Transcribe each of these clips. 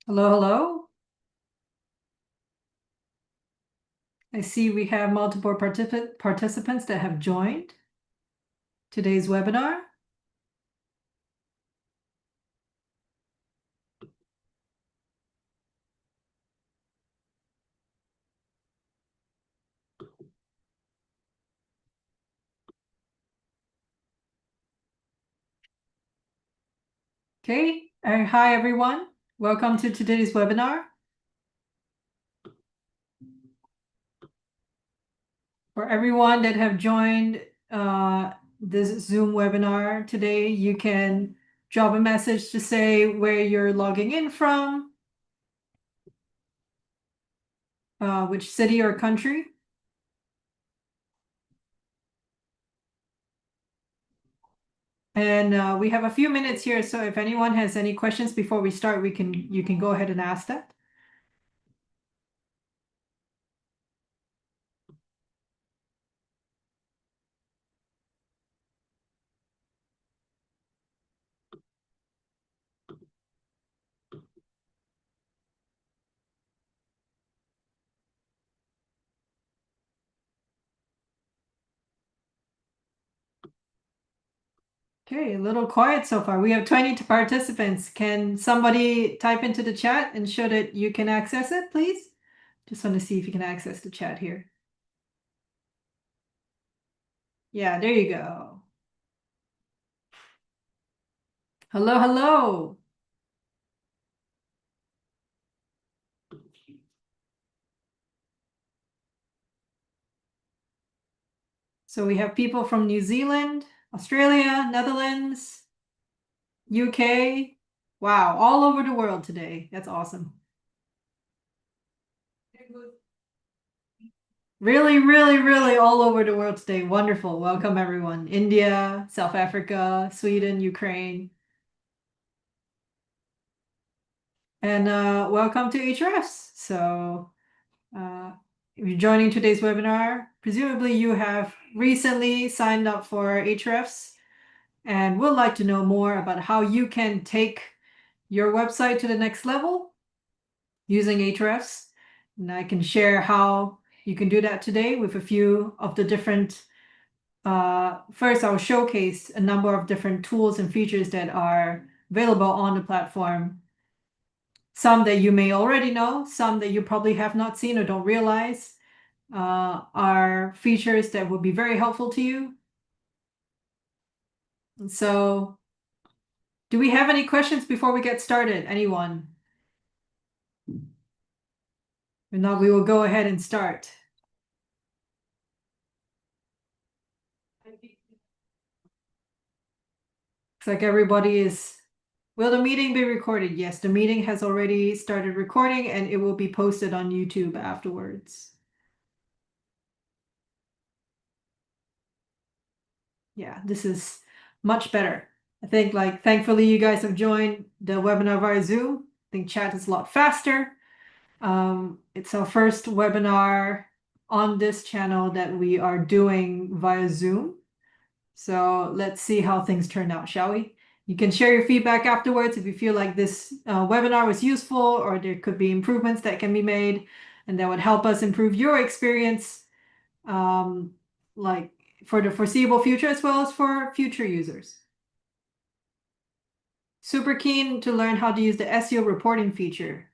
Hello, hello. I see we have multiple participants that have joined today's webinar. Okay, hi everyone. Welcome to today's webinar. For everyone that have joined this Zoom webinar today, you can drop a message to say where you're logging in from, which city or country. And we have a few minutes here, so if anyone has any questions before we start, you can go ahead and ask that. Okay, a little quiet so far. We have 20 participants. Can somebody type into the chat and show that you can access it, please? Just want to see if you can access the chat here. Yeah, there you go. Hello, hello. So we have people from New Zealand, Australia, Netherlands, UK. Wow, all over the world today. That's awesome. Really, really, really all over the world today. Wonderful. Welcome everyone. India, South Africa, Sweden, Ukraine. And welcome to Ahrefs. So if you're joining today's webinar, presumably you have recently signed up for Ahrefs and would like to know more about how you can take your website to the next level using Ahrefs. And I can share how you can do that today with a few of the different first, I'll showcase a number of different tools and features that are available on the platform. Some that you may already know, some that you probably have not seen or don't realize are features that would be very helpful to you. And so, do we have any questions before we get started? Anyone? If not, we will go ahead and start. Looks like everybody is. Will the meeting be recorded? Yes, the meeting has already started recording and it will be posted on YouTube afterwards. Yeah, this is much better. I think thankfully you guys have joined the webinar via Zoom. I think chat is a lot faster. It's our first webinar on this channel that we are doing via Zoom. So let's see how things turn out, shall we? You can share your feedback afterwards if you feel like this webinar was useful or there could be improvements that can be made and that would help us improve your experience, like for the foreseeable future as well as for future users. Super keen to learn how to use the SEO reporting feature,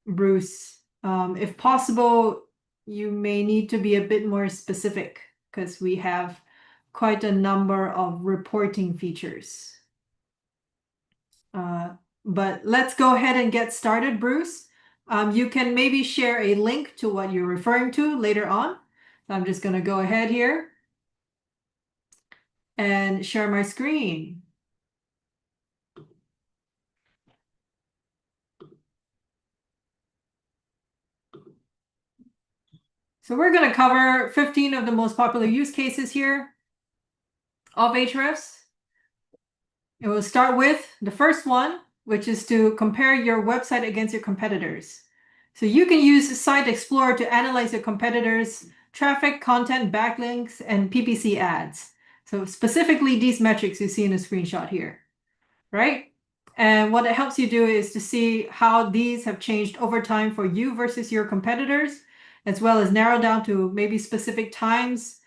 Bruce. If possible, you may need to be a bit more specific because we have quite a number of reporting features. But let's go ahead and get started, Bruce. You can maybe share a link to what you're referring to later on. I'm just going to go ahead here and share my screen. So we're going to cover 15 of the most popular use cases here of Ahrefs. And we'll start with the first one, which is to compare your website against your competitors. So you can use Site Explorer to analyze your competitors' traffic, content, backlinks, and PPC ads. So specifically these metrics you see in the screenshot here, right? And what it helps you do is to see how these have changed over time for you versus your competitors, as well as narrow down to maybe specific times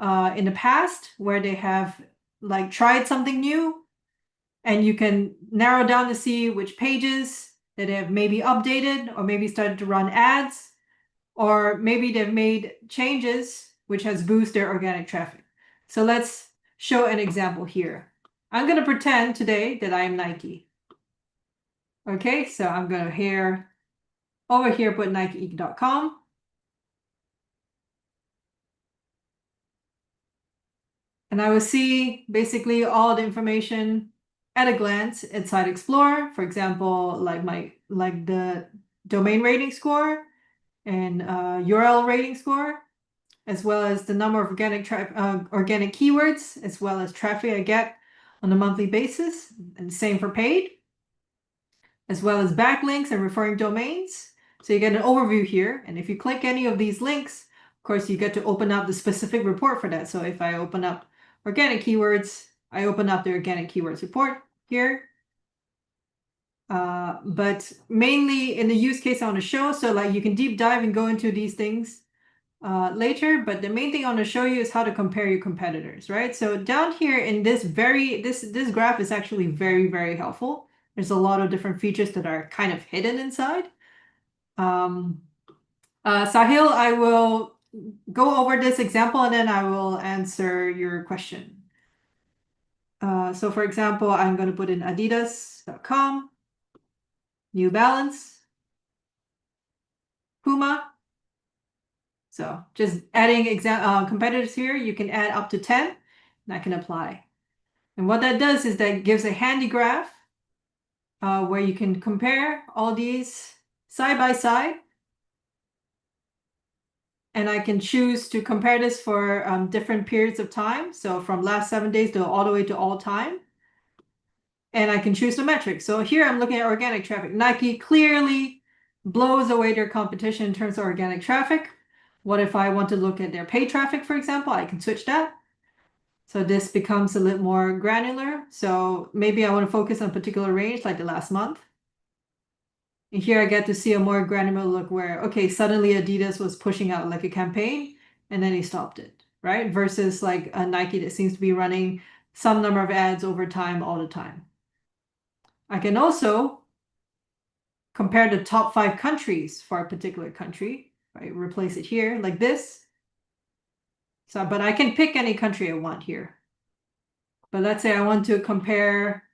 in the past where they have like tried something new, and you can narrow down to see which pages that have maybe updated or maybe started to run ads, or maybe they've made changes which has boosted their organic traffic. So let's show an example here. I'm going to pretend today that I am Nike. Okay, so I'm going to over here put Nike.com. And I will see basically all the information at a glance inside Explorer. For example, like the domain rating score and URL rating score, as well as the number of organic keywords, as well as traffic I get on a monthly basis, and same for paid, as well as backlinks and referring domains. So you get an overview here, and if you click any of these links, of course, you get to open up the specific report for that. So if I open up organic keywords, I open up the organic keywords report here. But mainly in the use case I want to show, so like you can deep dive and go into these things later, but the main thing I want to show you is how to compare your competitors, right? So down here in this this graph is actually very, very helpful. There's a lot of different features that are kind of hidden inside. Sahil, I will go over this example and then I will answer your question. So for example, I'm going to put in adidas.com, New Balance, Puma. So just adding competitors here, you can add up to 10, and that can apply. And what that does is that gives a handy graph where you can compare all these side by side. And I can choose to compare this for different periods of time. So from last 7 days to all the way to all time. And I can choose the metric. So here I'm looking at organic traffic. Nike clearly blows away their competition in terms of organic traffic. What if I want to look at their paid traffic, for example? I can switch that. So this becomes a little more granular. So maybe I want to focus on a particular range, like the last month. And here I get to see a more granular look where, okay, suddenly Adidas was pushing out like a campaign and then he stopped it, right? Versus like a Nike that seems to be running some number of ads over time all the time. I can also compare the top 5 countries for a particular country, right? Replace it here like this. So, but I can pick any country I want here. But let's say I want to compare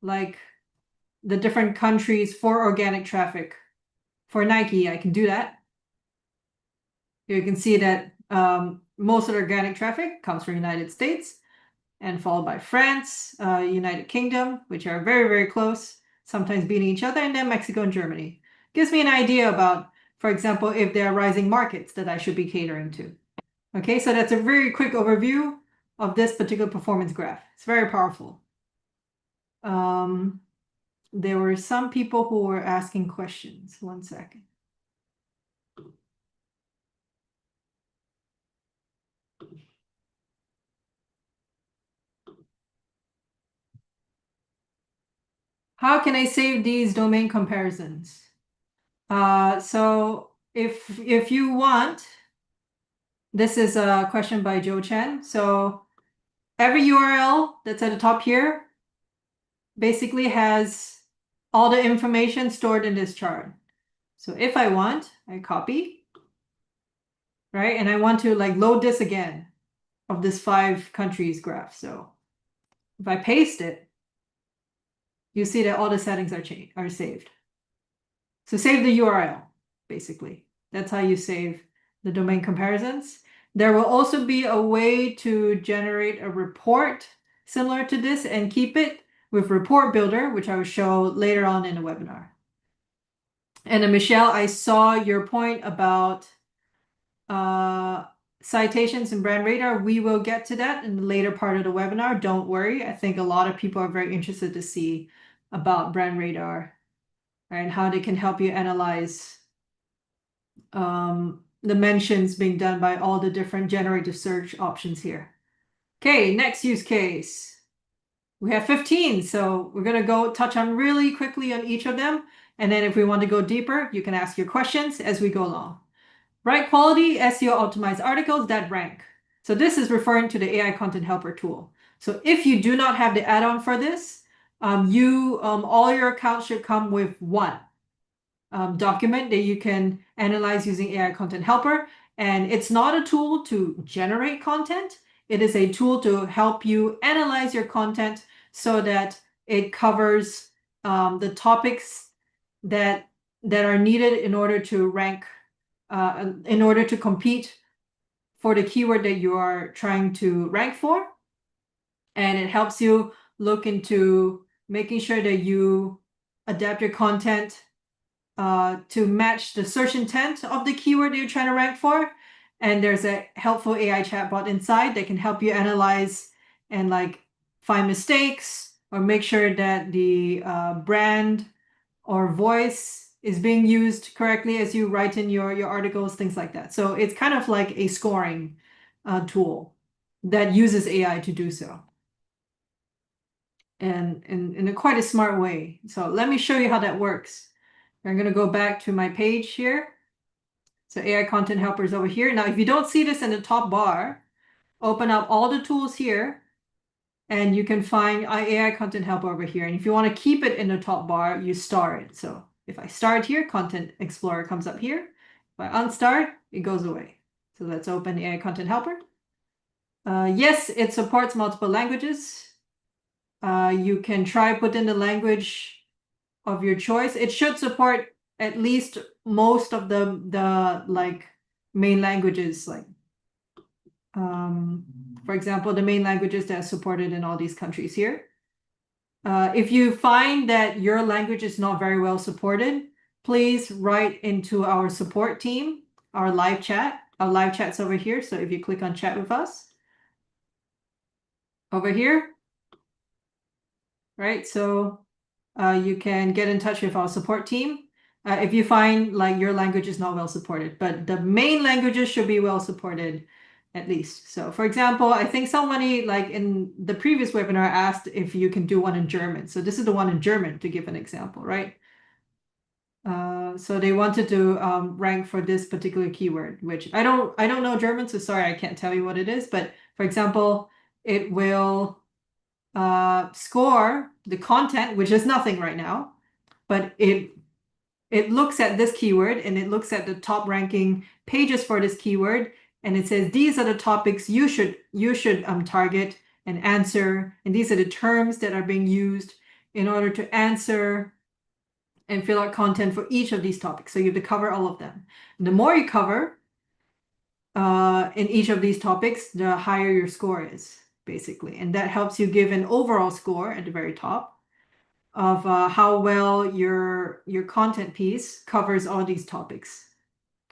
like the different countries for organic traffic. For Nike, I can do that. You can see that most of the organic traffic comes from the United States and followed by France, United Kingdom, which are very, very close, sometimes beating each other, and then Mexico and Germany. Gives me an idea about, for example, if there are rising markets that I should be catering to. Okay, so that's a very quick overview of this particular performance graph. It's very powerful. There were some people who were asking questions. One second. How can I save these domain comparisons? So if you want, this is a question by Joe Chen. So every URL that's at the top here basically has all the information stored in this chart. So if I want, I copy, right? And I want to like load this again of this 5 countries graph. So if I paste it, you see that all the settings are saved. So save the URL, basically. That's how you save the domain comparisons. There will also be a way to generate a report similar to this and keep it with Report Builder, which I will show later on in the webinar. And Michelle, I saw your point about citations and brand radar. We will get to that in the later part of the webinar. Don't worry. I think a lot of people are very interested to see about brand radar and how they can help you analyze the mentions being done by all the different generative search options here. Okay, next use case. We have 15, so we're going to go touch on really quickly on each of them. And then if we want to go deeper, you can ask your questions as we go along. Right quality SEO optimized articles that rank. So this is referring to the AI Content Helper tool. So if you do not have the add-on for this, all your accounts should come with one document that you can analyze using AI Content Helper. And it's not a tool to generate content. It is a tool to help you analyze your content so that it covers the topics that are needed in order to rank, in order to compete for the keyword that you are trying to rank for. And it helps you look into making sure that you adapt your content to match the search intent of the keyword that you're trying to rank for. And there's a helpful AI chatbot inside that can help you analyze and like find mistakes or make sure that the brand or voice is being used correctly as you write in your articles, things like that. So it's kind of like a scoring tool that uses AI to do so. And in a quite a smart way. So let me show you how that works. I'm going to go back to my page here. So AI Content Helper is over here. Now, if you don't see this in the top bar, open up all the tools here, and you can find AI Content Helper over here. And if you want to keep it in the top bar, you star it. So if I start here, Content Explorer comes up here. If I unstar, it goes away. So let's open AI Content Helper. Yes, it supports multiple languages. You can try put in the language of your choice. It should support at least most of the like main languages, like for example, the main languages that are supported in all these countries here. If you find that your language is not very well supported, please write into our support team, our live chat. Our live chat's over here. So if you click on chat with us, over here, right? So you can get in touch with our support team if you find like your language is not well supported, but the main languages should be well supported at least. So for example, I think somebody like in the previous webinar asked if you can do one in German. So this is the one in German to give an example, right? So they wanted to rank for this particular keyword, which I don't know German, so sorry, I can't tell you what it is. But for example, it will score the content, which is nothing right now, but it looks at this keyword and it looks at the top ranking pages for this keyword, and it says these are the topics you should target and answer, and these are the terms that are being used in order to answer and fill out content for each of these topics. So you have to cover all of them. And the more you cover in each of these topics, the higher your score is, basically. And that helps you give an overall score at the very top of how well your content piece covers all these topics.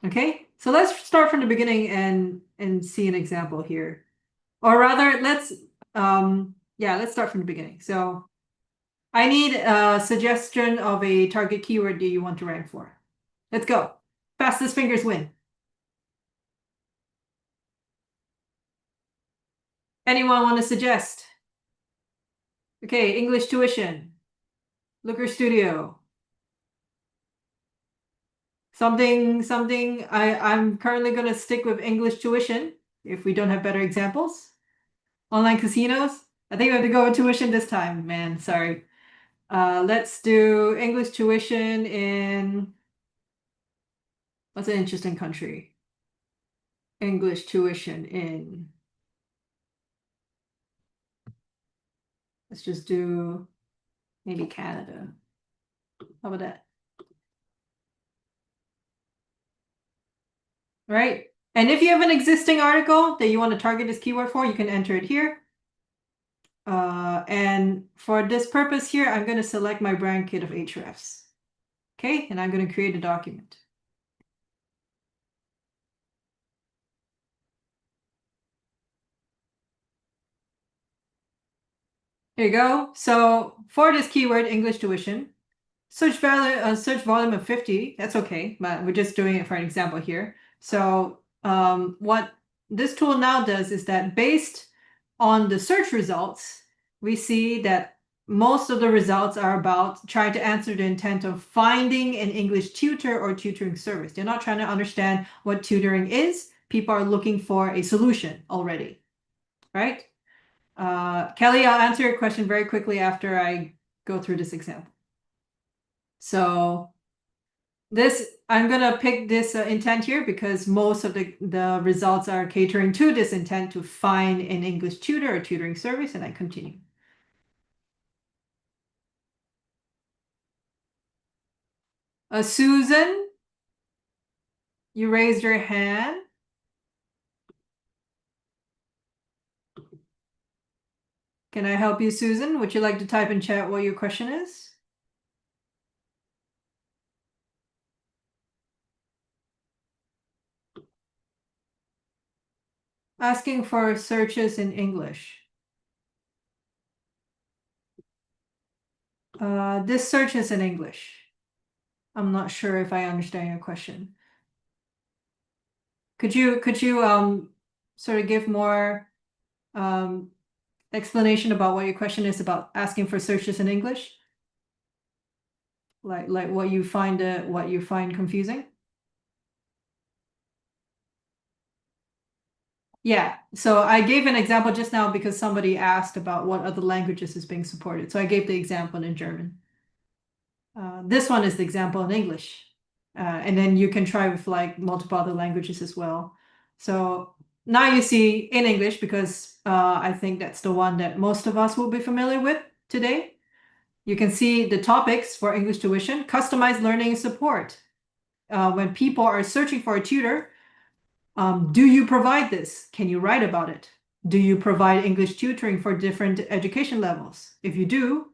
Okay, so let's start from the beginning and see an example here. Or rather, let's start from the beginning. So I need a suggestion of a target keyword that you want to rank for. Let's go. Fastest fingers win. Anyone want to suggest? Okay, English tuition, Looker Studio. Something. I'm currently going to stick with English tuition if we don't have better examples. Online casinos. I think we have to go with tuition this time, man. Sorry. Let's do English tuition in, what's an interesting country? English tuition in, let's just do maybe Canada. How about that? Right? And if you have an existing article that you want to target this keyword for, you can enter it here. And for this purpose here, I'm going to select my brand kit of Ahrefs. Okay, and I'm going to create a document. Here you go. So for this keyword, English tuition, search volume of 50. That's okay, but we're just doing it for an example here. So what this tool now does is that based on the search results, we see that most of the results are about trying to answer the intent of finding an English tutor or tutoring service. They're not trying to understand what tutoring is. People are looking for a solution already, right? Kelly, I'll answer your question very quickly after I go through this example. So I'm gonna pick this intent here because most of the results are catering to this intent to find an English tutor or tutoring service, and I continue. Susan, you raised your hand. Can I help you, Susan? Would you like to type in chat what your question is? Asking for searches in English. This search is in English. I'm not sure if I understand your question. Could you sort of give more explanation about what your question is about asking for searches in English? Like what you find confusing? Yeah. So I gave an example just now because somebody asked about what other languages is being supported. So I gave the example in German. This one is the example in English. And then you can try with like multiple other languages as well. So now you see in English, because I think that's the one that most of us will be familiar with today. You can see the topics for English tuition, customized learning support. When people are searching for a tutor, do you provide this? Can you write about it? Do you provide English tutoring for different education levels? If you do,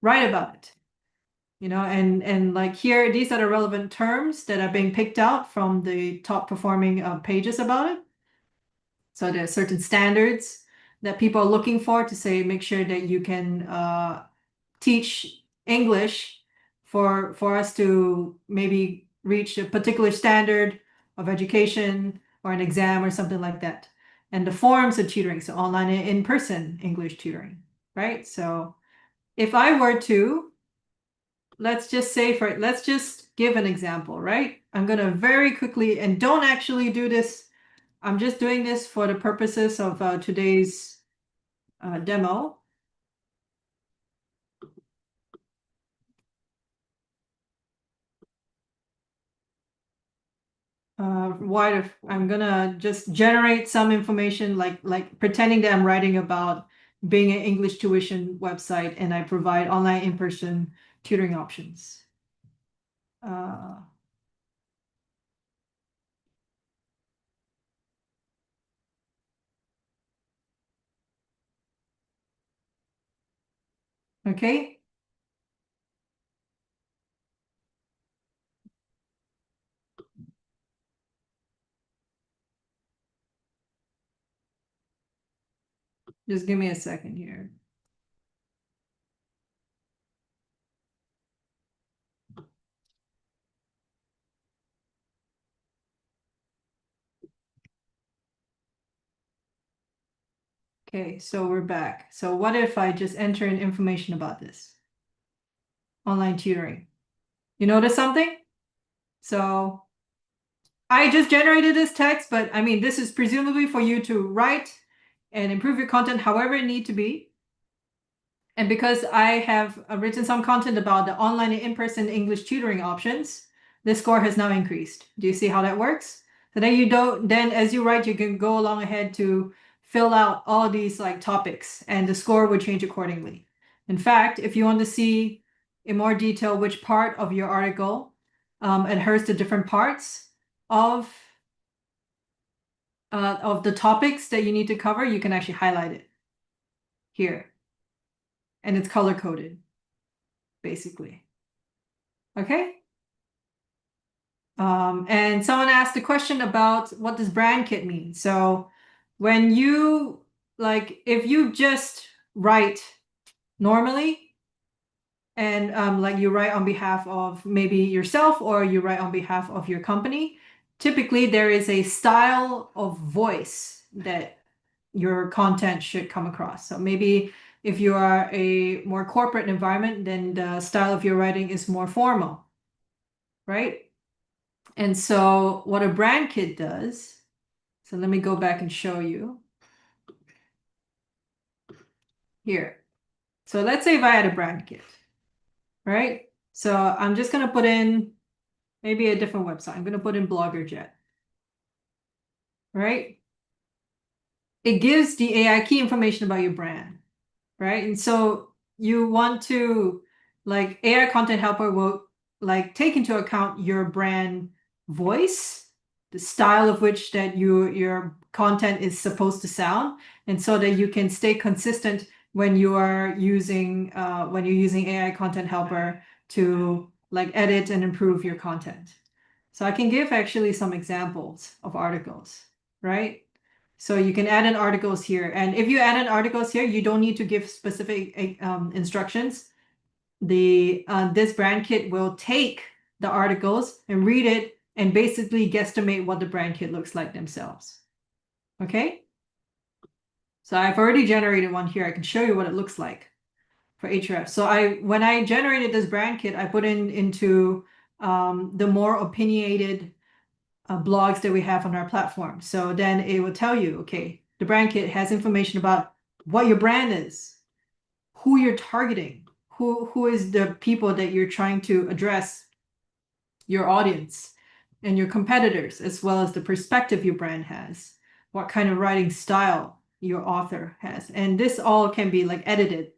write about it. And like here, these are the relevant terms that are being picked out from the top performing pages about it. So there are certain standards that people are looking for to say, make sure that you can teach English for us to maybe reach a particular standard of education or an exam or something like that. And the forms of tutoring, so online and in-person English tutoring, right? So if I were to, let's just give an example, right? I'm gonna very quickly, and don't actually do this. I'm just doing this for the purposes of today's demo. I'm gonna just generate some information like pretending that I'm writing about being an English tuition website and I provide online in-person tutoring options. Uh, okay. Just give me a second here. Okay, so we're back. So what if I just enter in information about this online tutoring? You notice something? So I just generated this text, but I mean, this is presumably for you to write and improve your content however it need to be. And because I have written some content about the online and in-person English tutoring options, the score has now increased. Do you see how that works? So then as you write, you can go along ahead to fill out all these like topics and the score would change accordingly. In fact, if you want to see in more detail which part of your article adheres to different parts of the topics that you need to cover, you can actually highlight it here. And it's color coded, basically. Okay. And someone asked a question about what does brand kit mean? So when you if you just write normally and like you write on behalf of maybe yourself or you write on behalf of your company, typically there is a style of voice that your content should come across. So maybe If you are a more corporate environment, then the style of your writing is more formal, right? And so what a brand kit does, so let me go back and show you here. So let's say if I had a brand kit, right? So I'm just going to put in maybe a different website. I'm going to put in BloggerJet, right? It gives the AI key information about your brand, right? And so you want to, like, AI content helper will like take into account your brand voice, the style of which that your content is supposed to sound, and so that you can stay consistent when you are using when you're using AI content helper to like edit and improve your content. So I can give actually some examples of articles, right? So you can add in articles here. And if you add in articles here, you don't need to give specific instructions. This brand kit will take the articles and read it and basically guesstimate what the brand kit looks like themselves. Okay? So I've already generated one here. I can show you what it looks like for Ahrefs. So when I generated this brand kit, I put into the more opinionated blogs that we have on our platform. So then it will tell you, okay, the brand kit has information about what your brand is, who you're targeting, who is the people that you're trying to address, your audience, and your competitors, as well as the perspective your brand has, what kind of writing style your author has. And this all can be like edited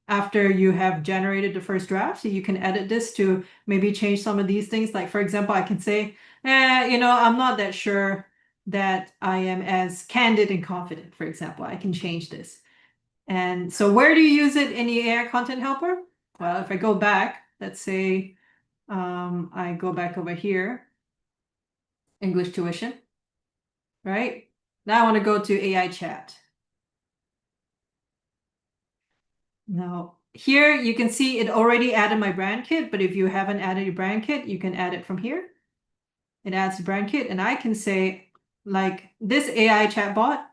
after you have generated the first draft. So you can edit this to maybe change some of these things. Like, for example, I can say, I'm not that sure that I am as candid and confident, for example. I can change this. And so where do you use it in the AI content helper? Well, if I go back, let's say I go back over here, English tuition, right? Now I want to go to AI chat. Now, here you can see it already added my brand kit, but if you haven't added your brand kit, you can add it from here. It adds the brand kit, and I can say, like, this AI chatbot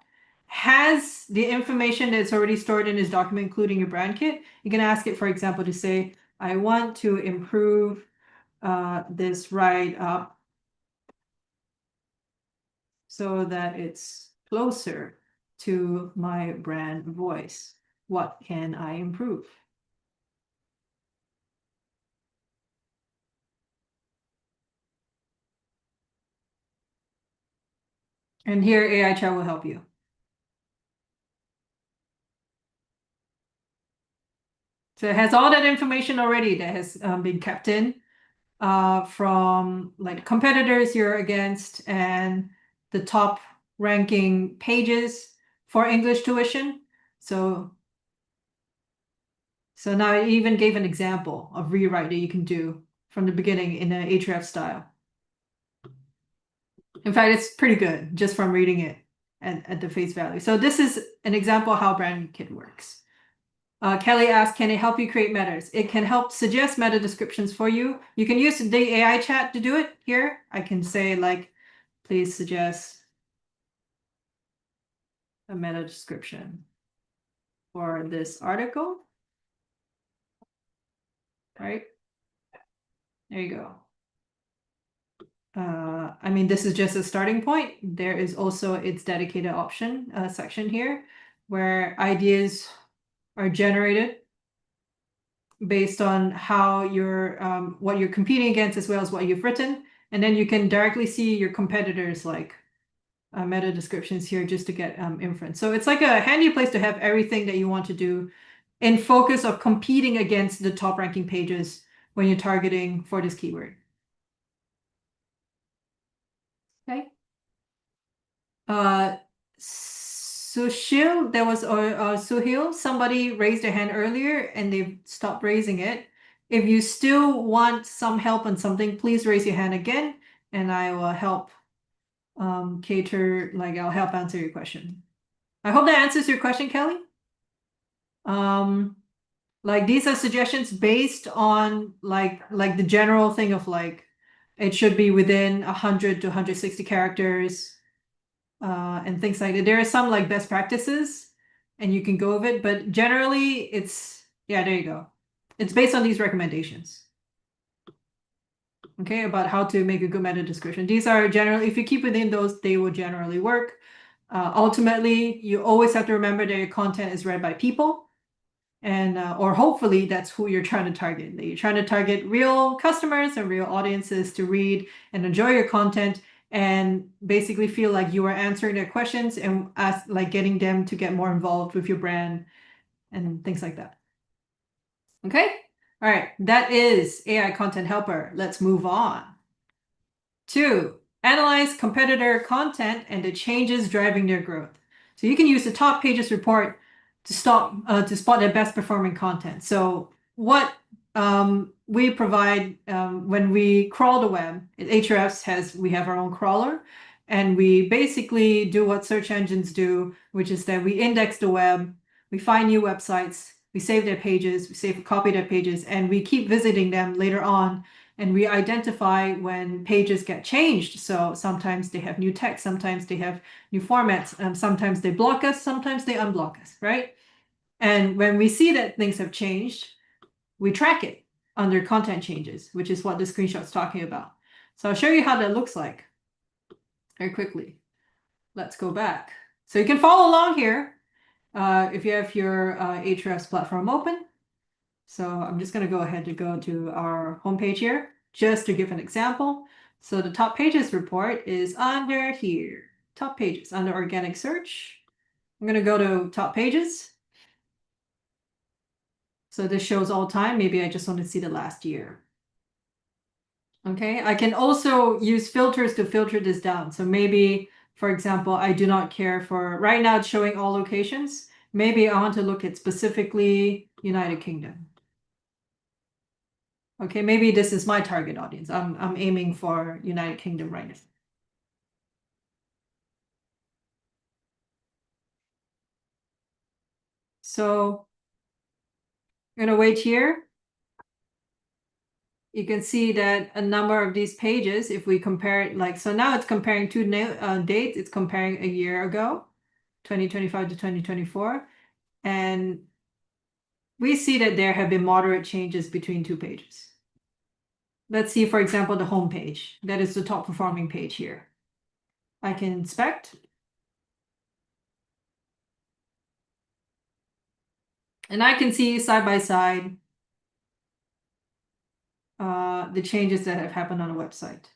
has the information that's already stored in this document, including your brand kit. You can ask it, for example, to say, I want to improve this write-up so that it's closer to my brand voice. What can I improve? And here AI chat will help you. So it has all that information already that has been kept in from like competitors you're against and the top ranking pages for English tuition. So now I even gave an example of rewrite that you can do from the beginning in an Ahrefs style. In fact, it's pretty good just from reading it at the face value. So this is an example of how brand kit works. Kelly asked, can it help you create metas? It can help suggest meta descriptions for you. You can use the AI chat to do it here. I can say, like, please suggest a meta description for this article. Right? There you go. I mean, this is just a starting point. There is also its dedicated option section here where ideas are generated based on how you're what you're competing against as well as what you've written. And then you can directly see your competitors like meta descriptions here just to get inference. So it's like a handy place to have everything that you want to do in focus of competing against the top ranking pages when you're targeting for this keyword. Okay. Sushil, there was Suhil, somebody raised their hand earlier and they've stopped raising it. If you still want some help on something, please raise your hand again and I will help I'll help answer your question. I hope that answers your question, Kelly. Like these are suggestions based on like the general thing of like it should be within 100 to 160 characters and things like that. There are some like best practices and you can go with it. But generally, yeah, there you go. It's based on these recommendations. Okay, about how to make a good meta description. These are generally, if you keep within those, they will generally work. Ultimately, you always have to remember that your content is read by people, and or hopefully that's who you're trying to target. That you're trying to target real customers and real audiences to read and enjoy your content, and basically feel like you are answering their questions and like getting them to get more involved with your brand and things like that. Okay? All right, that is AI Content Helper. Let's move on. 2, analyze competitor content and the changes driving their growth. So you can use the top pages report to spot their best performing content. So what we provide when we crawl the web, Ahrefs we have our own crawler, and we basically do what search engines do, which is that we index the web, we find new websites, we save their pages, we save copy their pages, and we keep visiting them later on, and we identify when pages get changed. So sometimes they have new text, sometimes they have new formats, sometimes they block us, sometimes they unblock us, right? And when we see that things have changed, we track it under content changes, which is what the screenshot's talking about. So I'll show you how that looks like very quickly. Let's go back. So you can follow along here if you have your Ahrefs platform open. So I'm just going to go ahead to go to our homepage here, just to give an example. So the top pages report is under here, top pages, under organic search. I'm going to go to top pages. So this shows all time. Maybe I just want to see the last year. Okay, I can also use filters to filter this down. So maybe, for example, I do not care for, right now it's showing all locations. Maybe I want to look at specifically United Kingdom. Okay, maybe this is my target audience. I'm aiming for United Kingdom right now. So I'm gonna wait here. You can see that a number of these pages, if we compare it, like, so now it's comparing two dates, it's comparing a year ago, 2025 to 2024. And we see that there have been moderate changes between two pages. Let's see, for example, the home page. That is the top performing page here. I can inspect. And I can see side by side the changes that have happened on the website.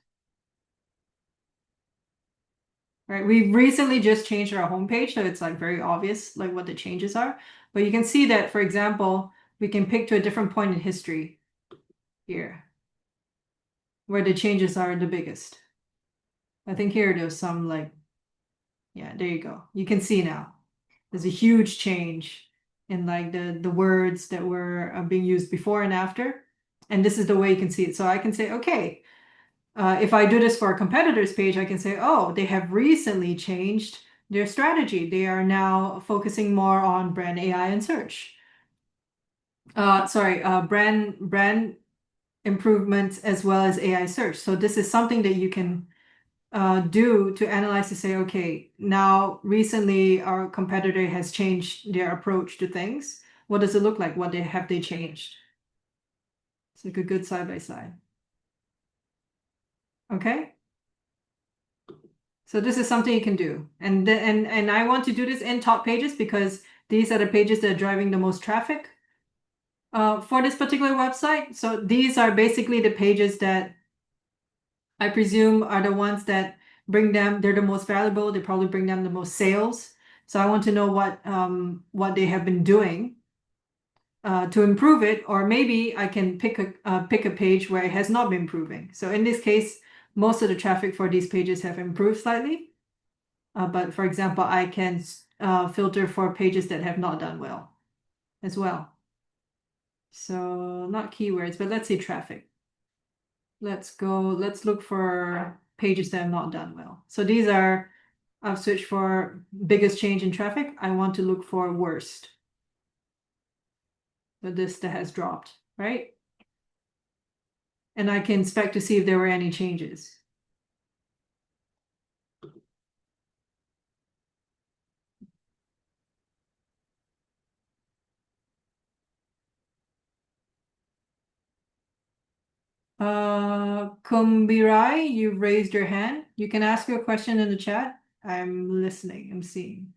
Right, we've recently just changed our homepage, so it's like very obvious like what the changes are. But you can see that, for example, we can pick to a different point in history here, where the changes are the biggest. I think here there's some like, yeah, there you go. You can see now there's a huge change in like the words that were being used before and after. And this is the way you can see it. So I can say, okay, if I do this for a competitor's page, I can say, oh, they have recently changed their strategy. They are now focusing more on brand AI and search. Brand improvements as well as AI search. So this is something that you can do to analyze to say, okay, now recently our competitor has changed their approach to things. What does it look like? Have they changed? It's like a good side by side. Okay. So this is something you can do. And I want to do this in top pages because these are the pages that are driving the most traffic for this particular website. So these are basically the pages that I presume are the ones that they're the most valuable. They probably bring them the most sales. So I want to know what they have been doing to improve it, or maybe I can pick a page where it has not been improving. So in this case, most of the traffic for these pages have improved slightly. But for example, I can filter for pages that have not done well as well. So not keywords, but let's say traffic. Let's look for pages that have not done well. So these are, I've searched for biggest change in traffic. I want to look for worst. So this that has dropped, right? And I can inspect to see if there were any changes. Kumbirai, you've raised your hand. You can ask your question in the chat. I'm listening. I'm seeing.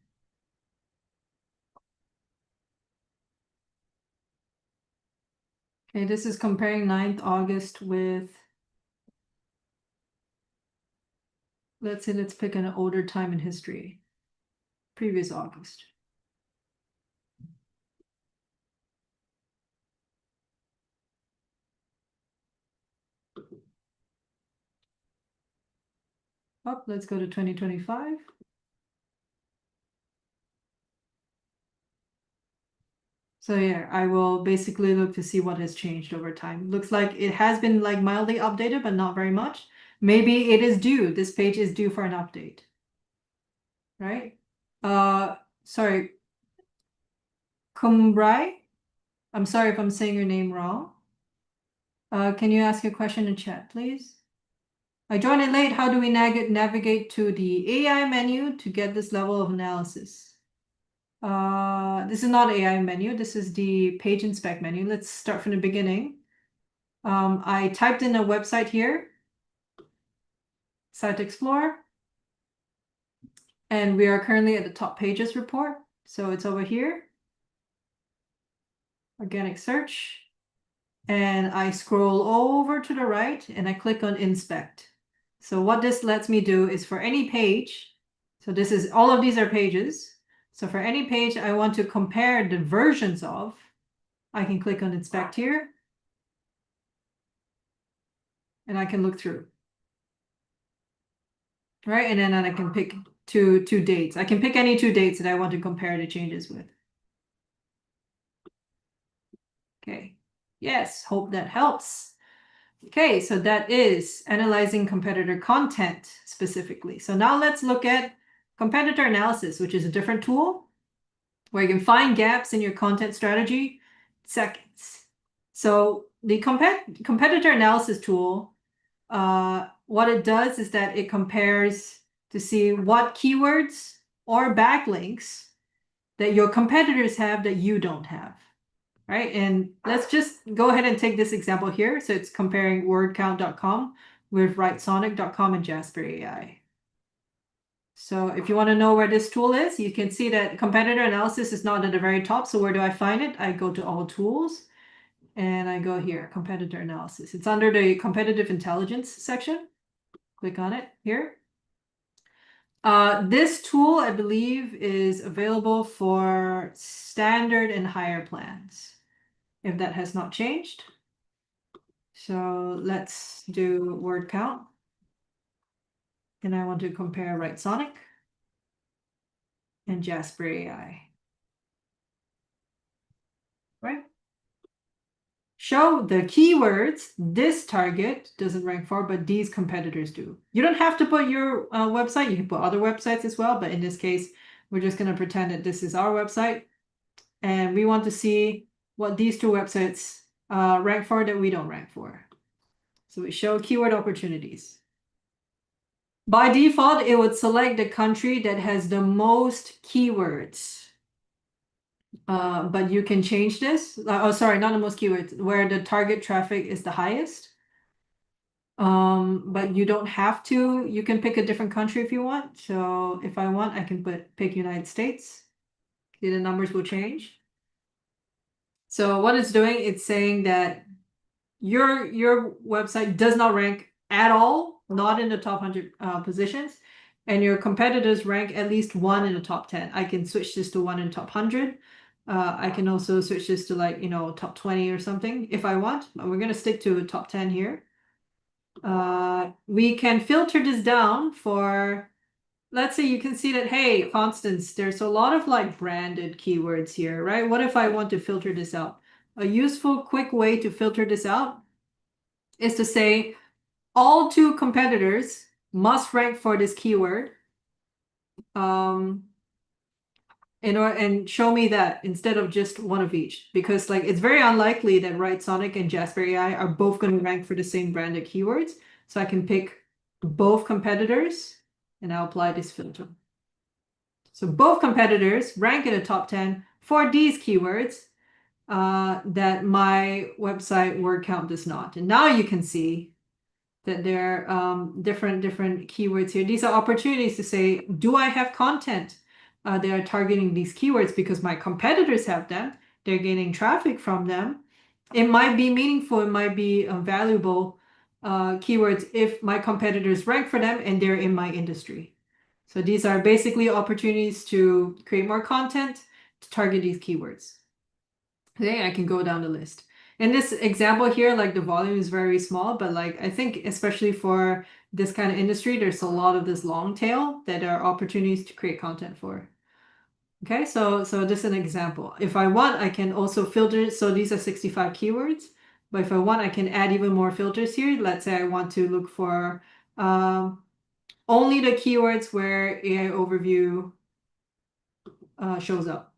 Okay, this is comparing 9th August with, let's say, let's pick an older time in history. Previous August. Oh, let's go to 2025. So yeah, I will basically look to see what has changed over time. Looks like it has been like mildly updated, but not very much. Maybe it is due. This page is due for an update, right? Sorry, Kumbrai. I'm sorry if I'm saying your name wrong. Can you ask your question in chat, please? I joined it late. How do we navigate to the AI menu to get this level of analysis? This is not AI menu. This is the page inspect menu. Let's start from the beginning. I typed in a website here, Site Explorer, and we are currently at the top pages report. So it's over here, organic search, and I scroll over to the right and I click on inspect. So what this lets me do is for any page, so this is, all of these are pages. So for any page I want to compare the versions of, I can click on inspect here and I can look through. Right, and then I can pick two dates. I can pick any two dates that I want to compare the changes with. Okay, yes, hope that helps. Okay, so that is analyzing competitor content specifically. So now let's look at competitor analysis, which is a different tool where you can find gaps in your content strategy in seconds. So the competitor analysis tool, what it does is that it compares to see what keywords or backlinks that your competitors have that you don't have. Right, and let's just go ahead and take this example here. So it's comparing wordcount.com with writesonic.com and Jasper AI. So if you want to know where this tool is, you can see that competitor analysis is not at the very top. So where do I find it? I go to all tools and I go here, competitor analysis. It's under the competitive intelligence section. Click on it here. This tool, I believe, is available for standard and higher plans, if that has not changed. So let's do word count. And I want to compare Writesonic and Jasper AI. Right? Show the keywords this target doesn't rank for, but these competitors do. You don't have to put your website. You can put other websites as well. But in this case, we're just going to pretend that this is our website. And we want to see what these two websites rank for that we don't rank for. So we show keyword opportunities. By default, it would select the country that has the most keywords. But you can change this. Oh, sorry, not the most keywords, where the target traffic is the highest. But you don't have to. You can pick a different country if you want. So if I want, I can pick United States. See, the numbers will change. So what it's doing, it's saying that your website does not rank at all, not in the top 100 positions, and your competitors rank at least one in the top 10. I can switch this to one in top 100. I can also switch this to like, top 20 or something if I want. But we're going to stick to top 10 here. We can filter this down for, let's say you can see that, hey, Constance, there's a lot of like branded keywords here, right? What if I want to filter this out? A useful, quick way to filter this out is to say all two competitors must rank for this keyword. And show me that instead of just one of each, because like it's very unlikely that Writesonic and Jasper AI are both going to rank for the same branded keywords. So I can pick both competitors and I'll apply this filter. So both competitors rank in the top 10 for these keywords. that my website word count does not. And now you can see that there are different keywords here. These are opportunities to say, do I have content that are targeting these keywords because my competitors have them? They're gaining traffic from them. It might be meaningful, it might be valuable keywords if my competitors rank for them and they're in my industry. So these are basically opportunities to create more content to target these keywords. Okay, I can go down the list. In this example here, like the volume is very small, but like I think especially for this kind of industry, there's a lot of this long tail that are opportunities to create content for. Okay, so this is an example. If I want, I can also filter. So these are 65 keywords, but if I want, I can add even more filters here. Let's say I want to look for only the keywords where AI overview shows up.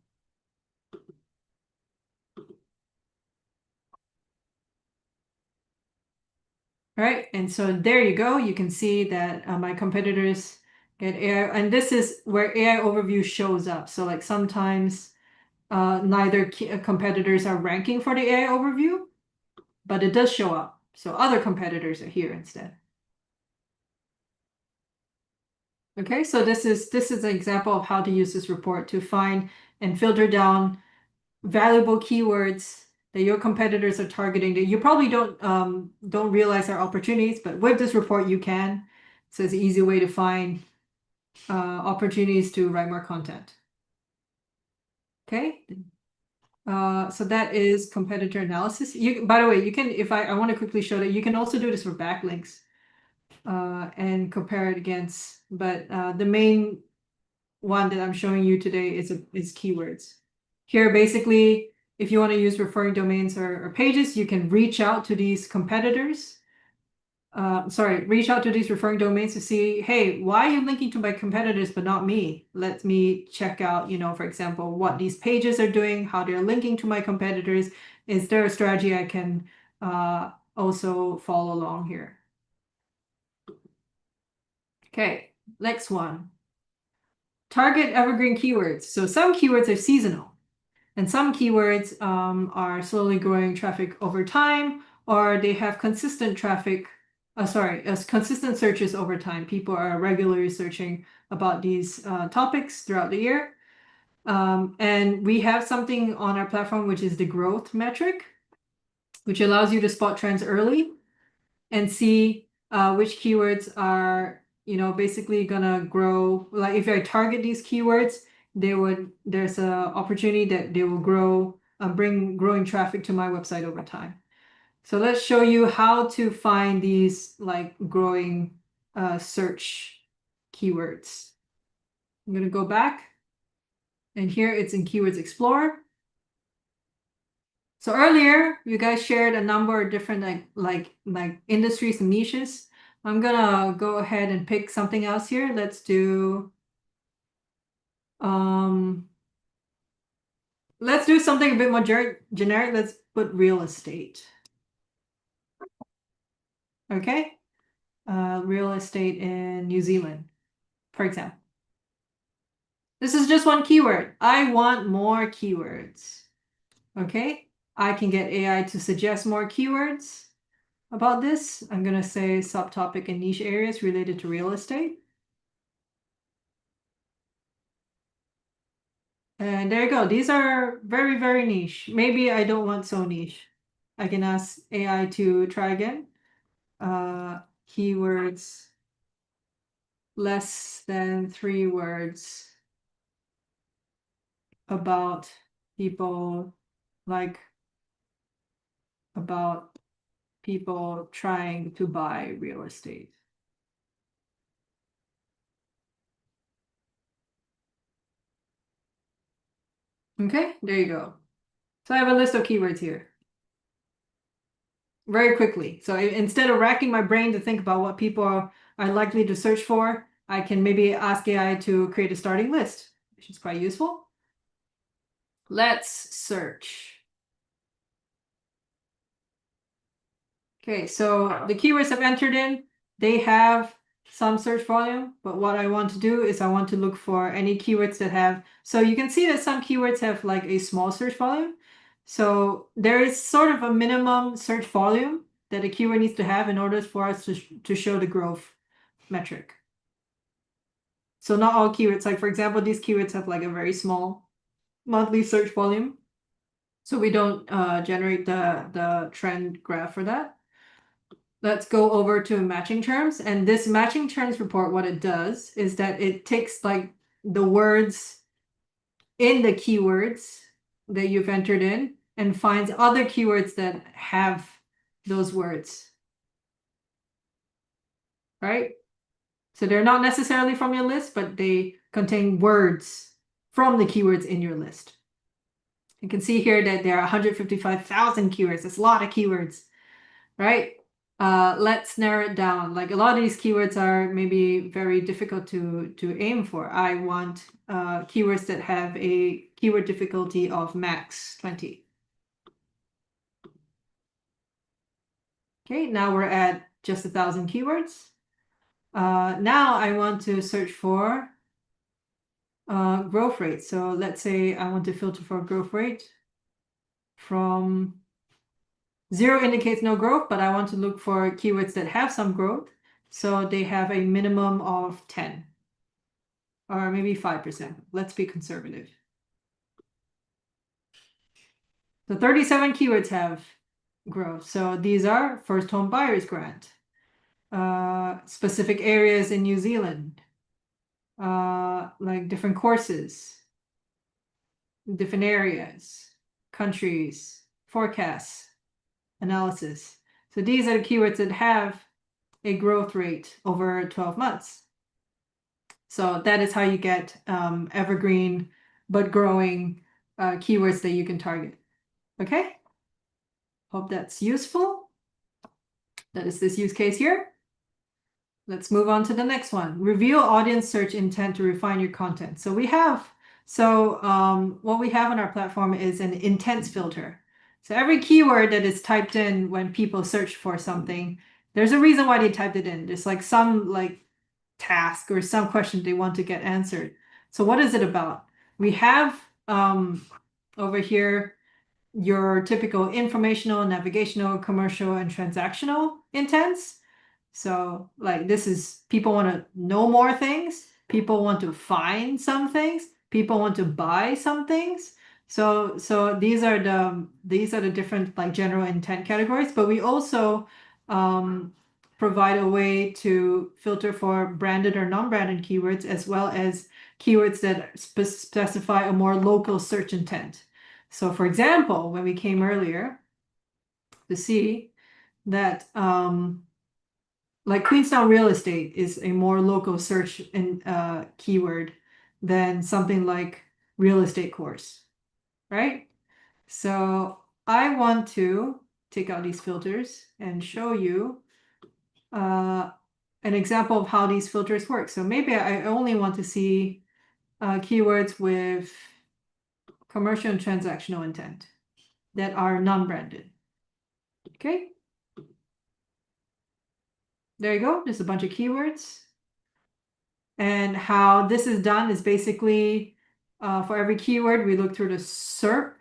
All right, and so there you go. You can see that my competitors get AI, and this is where AI overview shows up. So like sometimes neither competitors are ranking for the AI overview, but it does show up. So other competitors are here instead. Okay, so this is an example of how to use this report to find and filter down valuable keywords that your competitors are targeting that you probably don't realize are opportunities, but with this report you can. So it's an easy way to find opportunities to write more content. Okay. So that is competitor analysis. By the way, you can, if I want to quickly show that you can also do this for backlinks and compare it against, but the main one that I'm showing you today is keywords. Here, basically, if you want to use referring domains or pages, you can reach out to these competitors. Reach out to these referring domains to see, hey, why are you linking to my competitors but not me? Let me check out, for example, what these pages are doing, how they're linking to my competitors. Is there a strategy I can also follow along here? Okay, next one. Target evergreen keywords. So some keywords are seasonal. And some keywords are slowly growing traffic over time, or they have consistent traffic, consistent searches over time. People are regularly searching about these topics throughout the year. And we have something on our platform, which is the growth metric, which allows you to spot trends early and see which keywords are, basically gonna grow. Like if I target these keywords, there's an opportunity that they will grow, bring growing traffic to my website over time. So let's show you how to find these like growing search keywords. I'm gonna go back, and here it's in Keywords Explorer. So earlier, you guys shared a number of different like industries and niches. I'm gonna go ahead and pick something else here. Let's do something a bit more generic. Let's put real estate. Okay, real estate in New Zealand, for example. This is just one keyword. I want more keywords. Okay, I can get AI to suggest more keywords about this. I'm going to say subtopic and niche areas related to real estate. And there you go. These are very, very niche. Maybe I don't want so niche. I can ask AI to try again. Keywords less than 3 words about people, like about people trying to buy real estate. Okay, there you go. So I have a list of keywords here. Very quickly. So instead of racking my brain to think about what people are likely to search for, I can maybe ask AI to create a starting list, which is quite useful. Let's search. Okay, so the keywords I've entered in, they have some search volume, but what I want to do is I want to look for any keywords that have, so you can see that some keywords have like a small search volume, So there is sort of a minimum search volume that a keyword needs to have in order for us to show the growth metric. So not all keywords, like for example, these keywords have like a very small monthly search volume. So we don't generate the trend graph for that. Let's go over to matching terms. And this matching terms report, what it does is that it takes like the words in the keywords that you've entered in and finds other keywords that have those words, right? So they're not necessarily from your list, but they contain words from the keywords in your list. You can see here that there are 155,000 keywords. That's a lot of keywords, right? Let's narrow it down. Like a lot of these keywords are maybe very difficult to aim for. I want keywords that have a keyword difficulty of max 20. Okay, now we're at just 1,000 keywords. Now I want to search for growth rate. So let's say I want to filter for growth rate from 0 indicates no growth, but I want to look for keywords that have some growth. So they have a minimum of 10 or maybe 5%. Let's be conservative. So 37 keywords have growth. So these are first home buyers grant, specific areas in New Zealand, like different courses, different areas, countries, forecasts, analysis. So these are the keywords that have a growth rate over 12 months. So that is how you get evergreen but growing keywords that you can target. Okay? Hope that's useful. That is this use case here. Let's move on to the next one. Reveal audience search intent to refine your content. So what we have on our platform is an intents filter. So every keyword that is typed in when people search for something, there's a reason why they typed it in. There's like some like task or some question they want to get answered. So what is it about? We have over here your typical informational, navigational, commercial, and transactional intents. So like this is people want to know more things, people want to find some things, people want to buy some things. So these are the different like general intent categories, but we also provide a way to filter for branded or non-branded keywords as well as keywords that specify a more local search intent. So for example, when we came earlier to see that like Queenstown real estate is a more local search and keyword than something like real estate course, right? So I want to take out these filters and show you an example of how these filters work. So maybe I only want to see keywords with commercial and transactional intent that are non-branded. Okay. There you go. There's a bunch of keywords. And how this is done is basically for every keyword, we look through the SERP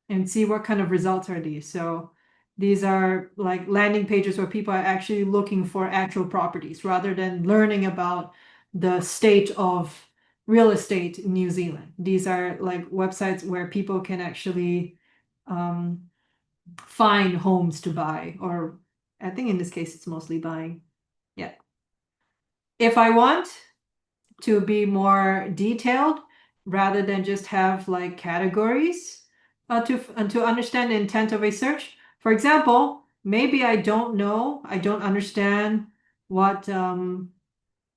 and see what kind of results are these. So these are like landing pages where people are actually looking for actual properties rather than learning about the state of real estate in New Zealand. These are like websites where people can actually find homes to buy, or I think in this case, it's mostly buying. Yeah. If I want to be more detailed rather than just have like categories to understand the intent of a search. For example, maybe I don't understand what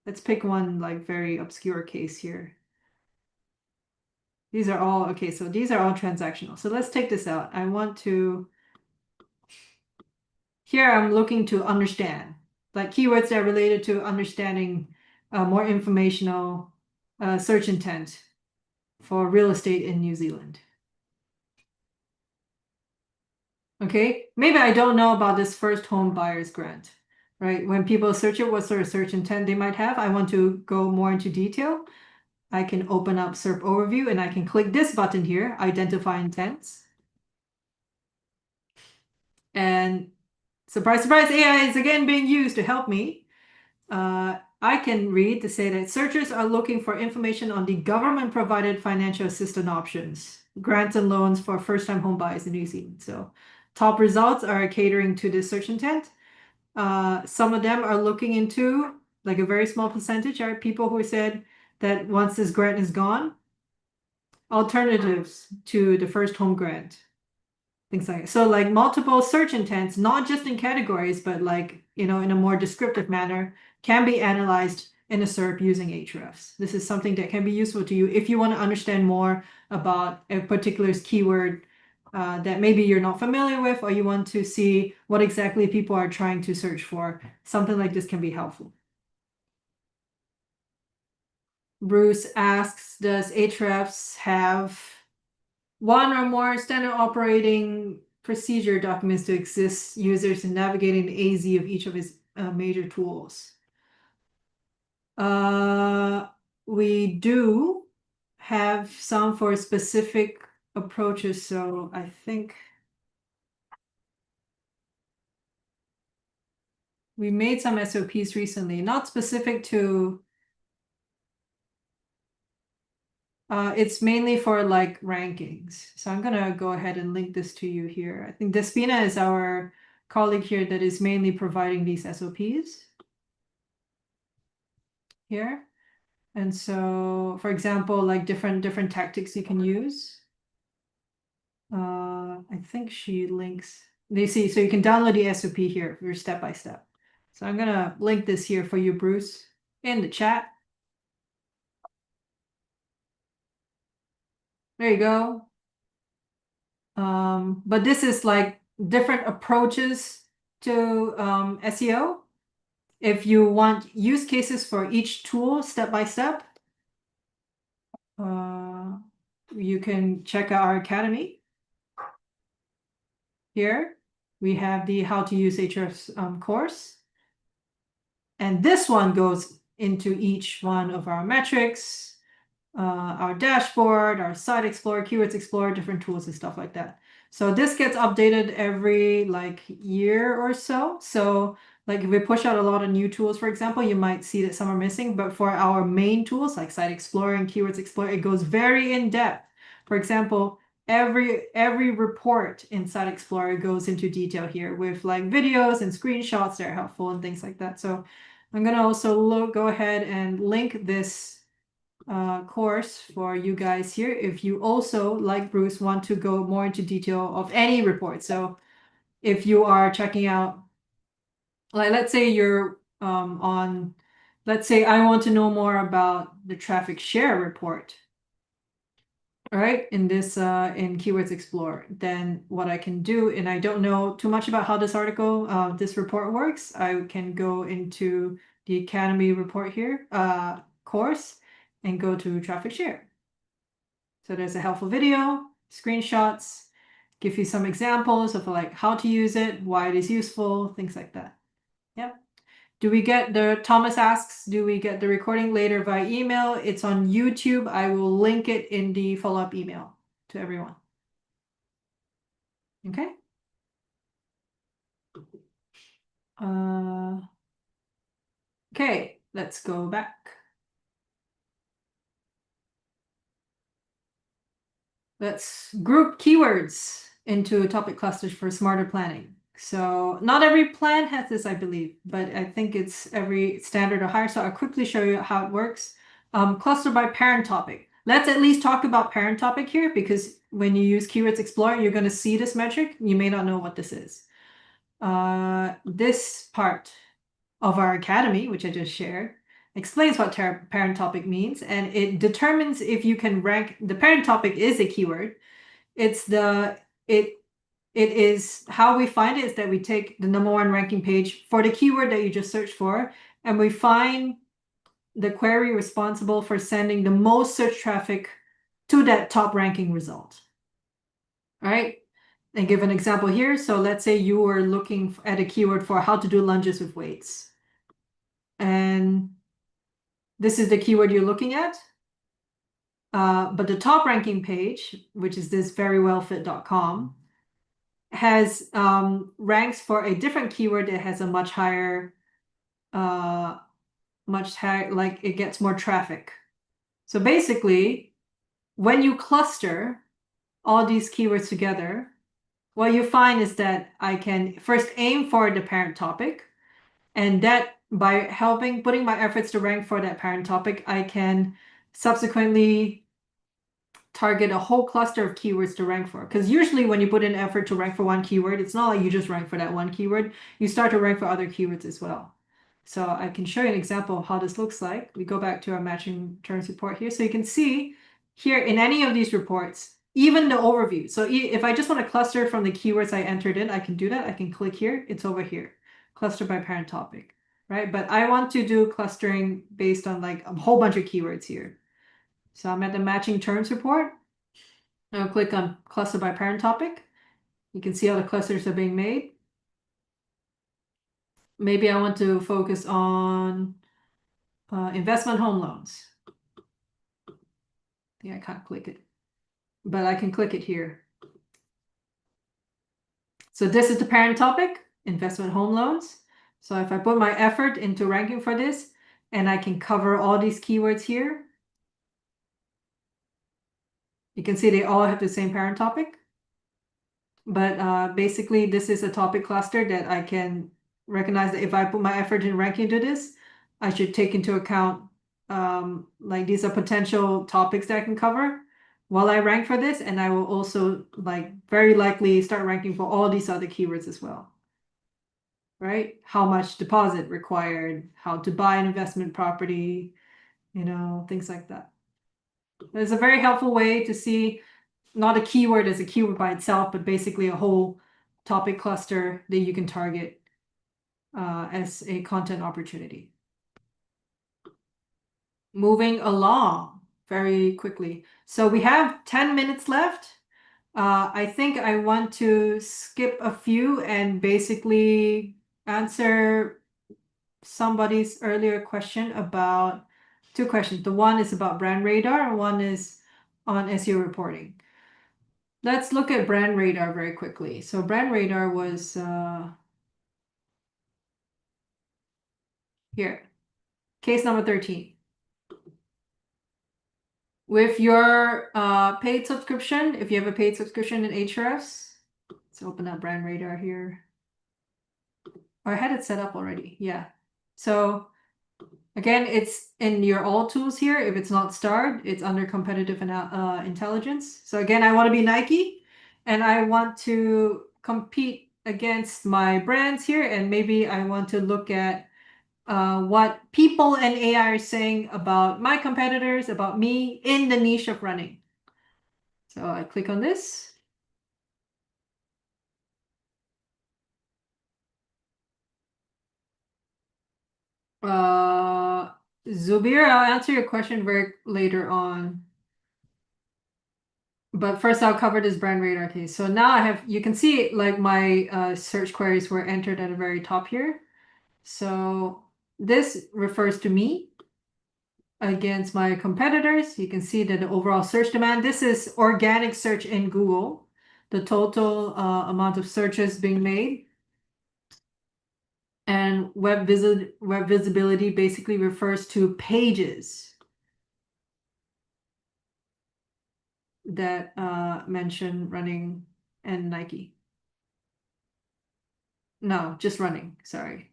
let's pick one like very obscure case here. These are all okay, so these are all transactional. So let's take this out. I want to here I'm looking to understand like keywords that are related to understanding more informational search intent for real estate in New Zealand. Okay, maybe I don't know about this first home buyers grant, right? When people search it, what sort of search intent they might have. I want to go more into detail. I can open up SERP overview and I can click this button here, identify intents. And surprise, surprise, AI is again being used to help me. I can read to say that searchers are looking for information on the government-provided financial assistance options, grants and loans for first-time home buyers in New Zealand. So top results are catering to this search intent. Some of them are looking into, like a very small percentage, are people who said that once this grant is gone, alternatives to the first home grant. Things like so, like multiple search intents, not just in categories, but like, in a more descriptive manner, can be analyzed in a SERP using Ahrefs. This is something that can be useful to you if you want to understand more about a particular keyword that maybe you're not familiar with, or you want to see what exactly people are trying to search for. Something like this can be helpful. Bruce asks, does Ahrefs have one or more standard operating procedure documents to assist users in navigating the AZ of each of its major tools? We do have some for specific approaches, so I think we made some SOPs recently, not specific to it's mainly for like rankings. So I'm gonna go ahead and link this to you here. I think Despina is our colleague here that is mainly providing these SOPs here. And so, for example, like different tactics you can use. I think she links. They see, so you can download the SOP here for step by step. So I'm gonna link this here for you, Bruce, in the chat. There you go. But this is like different approaches to SEO. If you want use cases for each tool step by step, you can check out our academy. Here we have the how to use Ahrefs course. And this one goes into each one of our metrics, our dashboard, our site explorer, keywords explorer, different tools and stuff like that. So this gets updated every like year or so. So like if we push out a lot of new tools, for example, you might see that some are missing, but for our main tools like site explorer and keywords explorer, it goes very in depth. For example, every report in site explorer goes into detail here with like videos and screenshots that are helpful and things like that. So I'm gonna also go ahead and link this course for you guys here if you also, like Bruce, want to go more into detail of any report. So if you are checking out, like let's say you're let's say I want to know more about the traffic share report. All right, in this in Keywords Explorer, then what I can do, and I don't know too much about how this article, this report works, I can go into the Academy report here, course, and go to traffic share. So there's a helpful video, screenshots, give you some examples of like how to use it, why it is useful, things like that. Yep. Thomas asks, do we get the recording later via email? It's on YouTube. I will link it in the follow-up email to everyone. Okay. Okay, let's go back. Let's group keywords into topic clusters for smarter planning. So not every plan has this, I believe, but I think it's every standard or higher. So I'll quickly show you how it works. Cluster by parent topic. Let's at least talk about parent topic here, because when you use Keywords Explorer, you're going to see this metric. You may not know what this is. This part of our academy, which I just shared, explains what parent topic means, and it determines if you can rank. The parent topic is a keyword. It is how we find it is that we take the #1 ranking page for the keyword that you just searched for, and we find the query responsible for sending the most search traffic to that top ranking result. All right, and give an example here. So let's say you were looking at a keyword for how to do lunges with weights, and this is the keyword you're looking at. But the top ranking page, which is this verywellfit.com, has ranks for a different keyword that has a much higher, like it gets more traffic. So basically, when you cluster all these keywords together, what you find is that I can first aim for the parent topic, and that by putting my efforts to rank for that parent topic, I can subsequently target a whole cluster of keywords to rank for. Because usually when you put in effort to rank for one keyword, it's not like you just rank for that one keyword. You start to rank for other keywords as well. So I can show you an example of how this looks like. We go back to our matching terms report here. So you can see here in any of these reports, even the overview. So if I just want to cluster from the keywords I entered in, I can do that. I can click here. It's over here. Cluster by parent topic, right? But I want to do clustering based on like a whole bunch of keywords here. So I'm at the matching terms report. I'll click on cluster by parent topic. You can see how the clusters are being made. Maybe I want to focus on investment home loans. Yeah, I can't click it, but I can click it here. So this is the parent topic, investment home loans. So if I put my effort into ranking for this, and I can cover all these keywords here, you can see they all have the same parent topic. But basically, this is a topic cluster that I can recognize that if I put my effort in ranking to this, I should take into account like these are potential topics that I can cover while I rank for this, and I will also like very likely start ranking for all these other keywords as well. Right? How much deposit required, how to buy an investment property, things like that. It's a very helpful way to see not a keyword as a keyword by itself, but basically a whole topic cluster that you can target as a content opportunity. Moving along very quickly. So we have 10 minutes left. I think I want to skip a few and basically answer somebody's earlier question about two questions. The one is about brand radar, and one is on SEO reporting. Let's look at brand radar very quickly. So brand radar was here, case number 13. With your paid subscription, if you have a paid subscription in Ahrefs, let's open up brand radar here. Oh, I had it set up already. Yeah. So again, it's in your all tools here. If it's not starred, it's under competitive intelligence. So again, I want to be Nike, and I want to compete against my brands here, and maybe I want to look at what people and AI are saying about my competitors, about me in the niche of running. So I click on this. Zubir, I'll answer your question very later on. But first I'll cover this brand radar case. So now you can see like my search queries were entered at the very top here. So this refers to me against my competitors. You can see that the overall search demand, this is organic search in Google, the total amount of searches being made. And web visibility basically refers to pages that mention running and Nike. No, just running, sorry.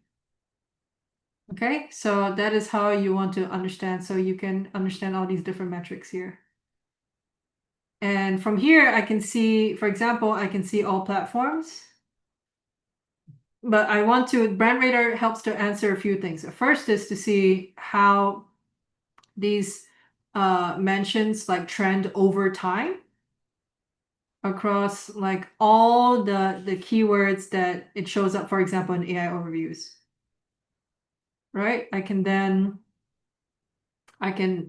Okay, so that is how you want to understand, so you can understand all these different metrics here. And from here, I can see, for example, I can see all platforms. But brand radar helps to answer a few things. The first is to see how these mentions like trend over time across like all the keywords that it shows up, for example, in AI overviews. Right? I can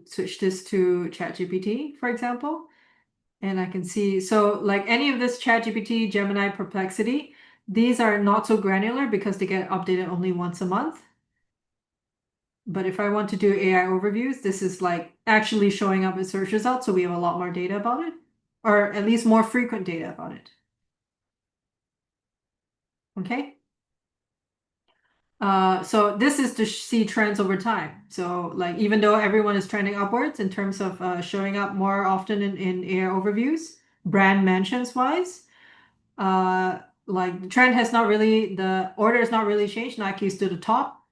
switch this to ChatGPT, for example, and I can see, so like any of this ChatGPT, Gemini, Perplexity, these are not so granular because they get updated only once a month. But if I want to do AI overviews, this is like actually showing up in search results, so we have a lot more data about it, or at least more frequent data about it. Okay. So this is to see trends over time. So like even though everyone is trending upwards in terms of showing up more often in AI overviews, brand mentions wise, uh, like the trend has not really, the order has not really changed. Nike's to the top,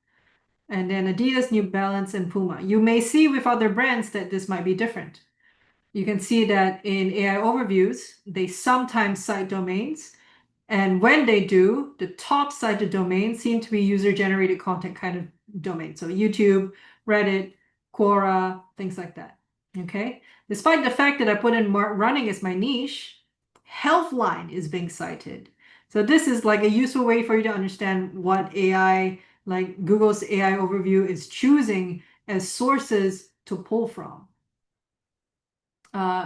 and then Adidas, New Balance, and Puma. You may see with other brands that this might be different. You can see that in AI overviews, they sometimes cite domains, and when they do, the top cited domains seem to be user-generated content kind of domain. So YouTube, Reddit, Quora, things like that. Okay. Despite the fact that I put in running as my niche, Healthline is being cited. So this is like a useful way for you to understand what AI, like Google's AI overview, is choosing as sources to pull from.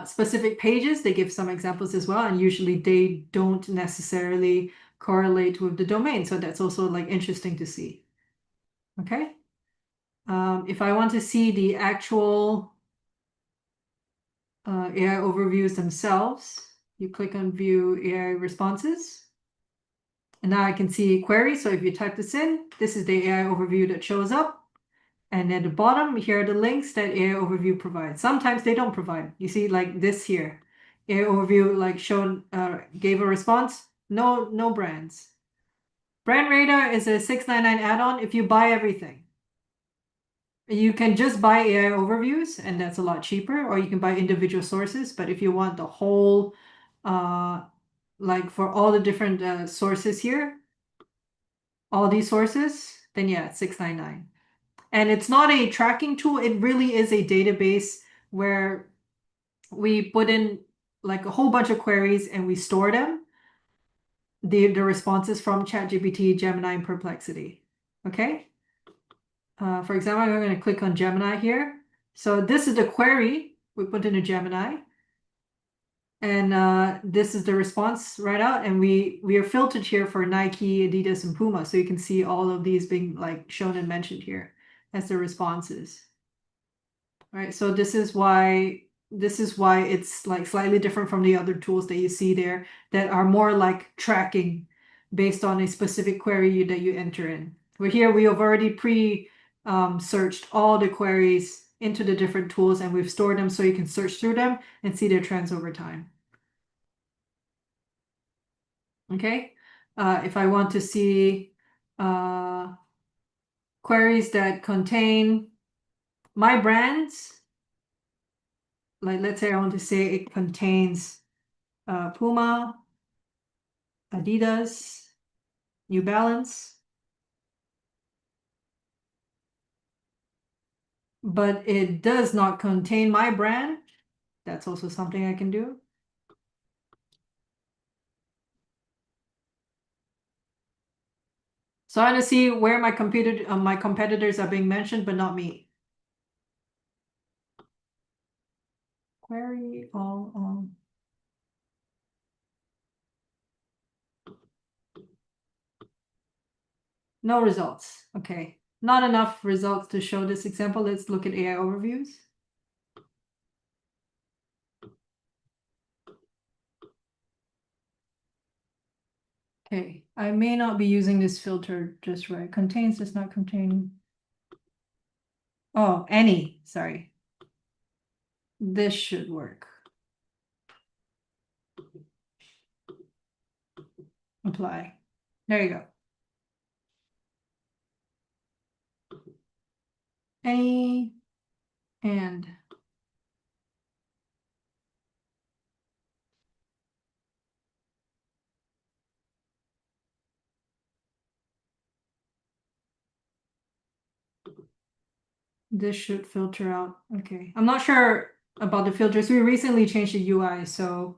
Specific pages, they give some examples as well, and usually they don't necessarily correlate with the domain. So that's also like interesting to see. Okay. If I want to see the actual AI overviews themselves, you click on view AI responses. And now I can see queries. So if you type this in, this is the AI overview that shows up. And at the bottom, here are the links that AI Overview provides. Sometimes they don't provide. You see, like this here, AI Overview like showed gave a response. No brands. Brand Radar is a $6.99 add-on if you buy everything. You can just buy AI overviews, and that's a lot cheaper, or you can buy individual sources. But if you want the whole, like for all the different sources here, all these sources, then yeah, it's $6.99. And it's not a tracking tool. It really is a database where we put in like a whole bunch of queries and we store them, the responses from ChatGPT, Gemini, and Perplexity. Okay. For example, I'm going to click on Gemini here. So this is the query we put into Gemini. And this is the response right out. And we are filtered here for Nike, Adidas, and Puma. So you can see all of these being like shown and mentioned here as the responses. Right, so this is why it's like slightly different from the other tools that you see there that are more like tracking based on a specific query that you enter in. Where here we have already searched all the queries into the different tools, and we've stored them so you can search through them and see their trends over time. Okay, if I want to see queries that contain my brands, like let's say I want to say it contains Puma, Adidas, New Balance, but it does not contain my brand. That's also something I can do. So I want to see where my competitors are being mentioned, but not me. Query all on. No results. Okay. Not enough results to show this example. Let's look at AI overviews. Okay, I may not be using this filter just right. Contains does not contain. Oh, any, sorry. This should work. Apply. There you go. Any and this should filter out. Okay. I'm not sure about the filters. We recently changed the UI, so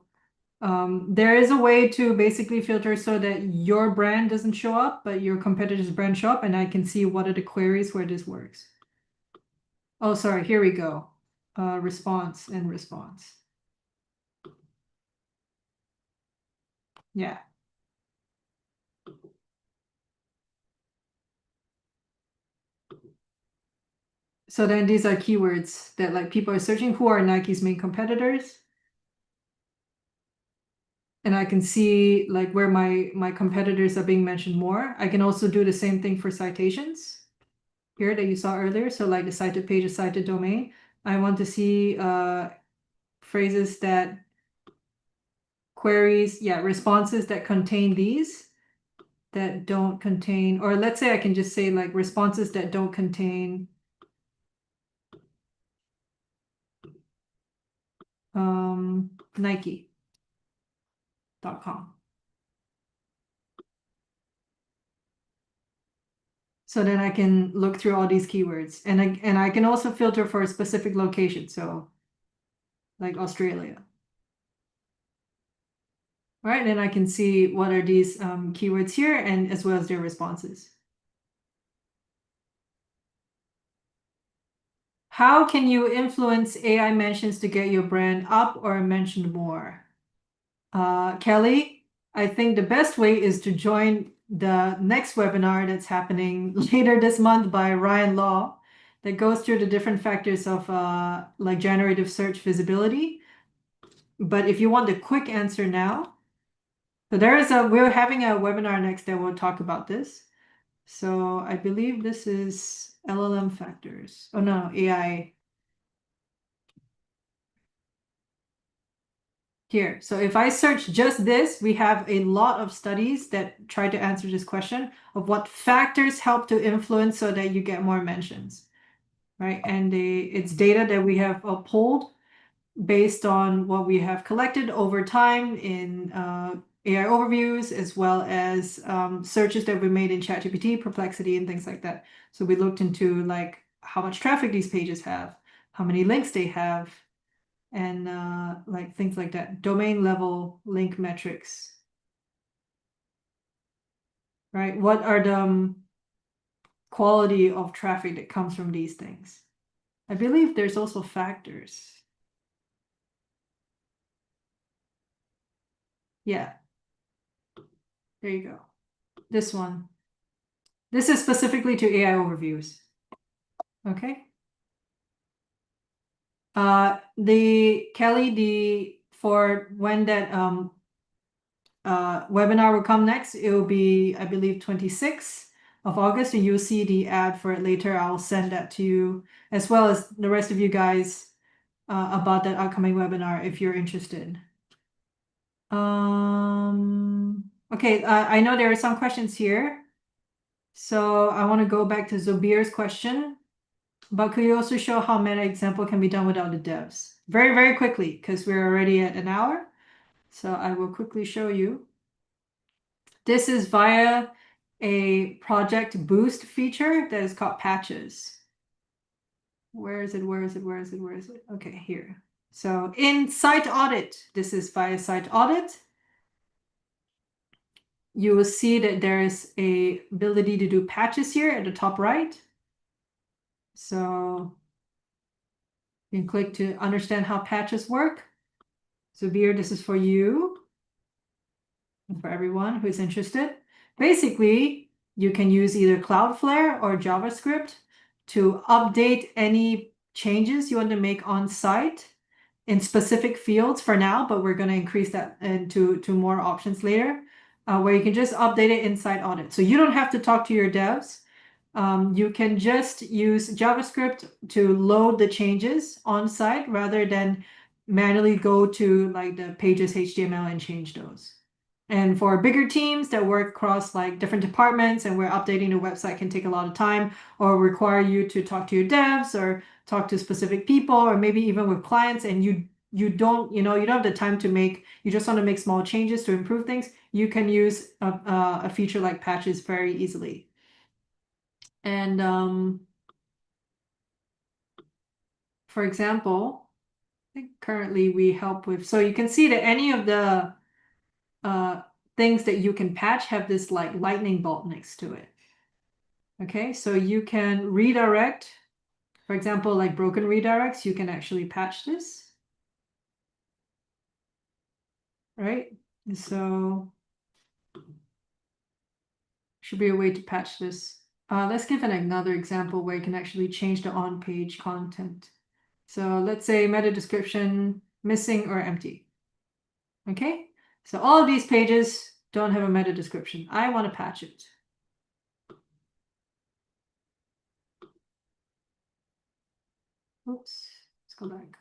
there is a way to basically filter so that your brand doesn't show up, but your competitor's brand show up, and I can see what are the queries where this works. Oh, sorry, here we go. Response and response. Yeah. So then these are keywords that like people are searching. Who are Nike's main competitors? and I can see like where my competitors are being mentioned more. I can also do the same thing for citations here that you saw earlier. So like the cited page, a cited domain. I want to see phrases that queries, yeah, responses that contain these that don't contain, or let's say I can just say like responses that don't contain Nike.com. So then I can look through all these keywords, and I can also filter for a specific location. So like Australia. All right, then I can see what are these keywords here and as well as their responses. How can you influence AI mentions to get your brand up or mentioned more? Kelly, I think the best way is to join the next webinar that's happening later this month by Ryan Law that goes through the different factors of like generative search visibility. But if you want the quick answer now, so we're having a webinar next that will talk about this. So I believe this is LLM factors. Oh no, AI here. So if I search just this, we have a lot of studies that try to answer this question of what factors help to influence so that you get more mentions, right? And it's data that we have pulled based on what we have collected over time in AI overviews, as well as searches that we made in ChatGPT, Perplexity, and things like that. So we looked into like how much traffic these pages have, how many links they have, and like things like that. Domain level link metrics, right? What are the quality of traffic that comes from these things? I believe there's also factors. Yeah, there you go. This one. This is specifically to AI overviews. Okay. For when that webinar will come next, it will be, I believe, 26th of August, and you'll see the ad for it later. I'll send that to you as well as the rest of you guys about that upcoming webinar if you're interested. Okay, I know there are some questions here. So I want to go back to Zubir's question. But could you also show how meta example can be done without the devs? Very, very quickly, because we're already at an hour. So I will quickly show you. This is via a project boost feature that is called patches. Where is it? Where is it? Where is it? Where is it? Okay, here. So in site audit, this is via site audit. You will see that there is a ability to do patches here at the top right. So you can click to understand how patches work. So Veer, this is for you and for everyone who's interested. Basically, you can use either Cloudflare or JavaScript to update any changes you want to make on site in specific fields for now, but we're going to increase that into more options later, where you can just update it inside audit. So you don't have to talk to your devs. You can just use JavaScript to load the changes on site rather than manually go to like the pages HTML and change those. And for bigger teams that work across like different departments and where updating the website can take a lot of time or require you to talk to your devs or talk to specific people or maybe even with clients, and you don't have the time to make, you just want to make small changes to improve things, you can use a feature like patches very easily. And for example, I think currently we help with, so you can see that any of the things that you can patch have this like lightning bolt next to it. Okay, so you can redirect, for example, like broken redirects, you can actually patch this, right? And so should be a way to patch this. Let's give another example where you can actually change the on-page content. So let's say meta description missing or empty. Okay, So all of these pages don't have a meta description. I want to patch it. Oops, let's go back.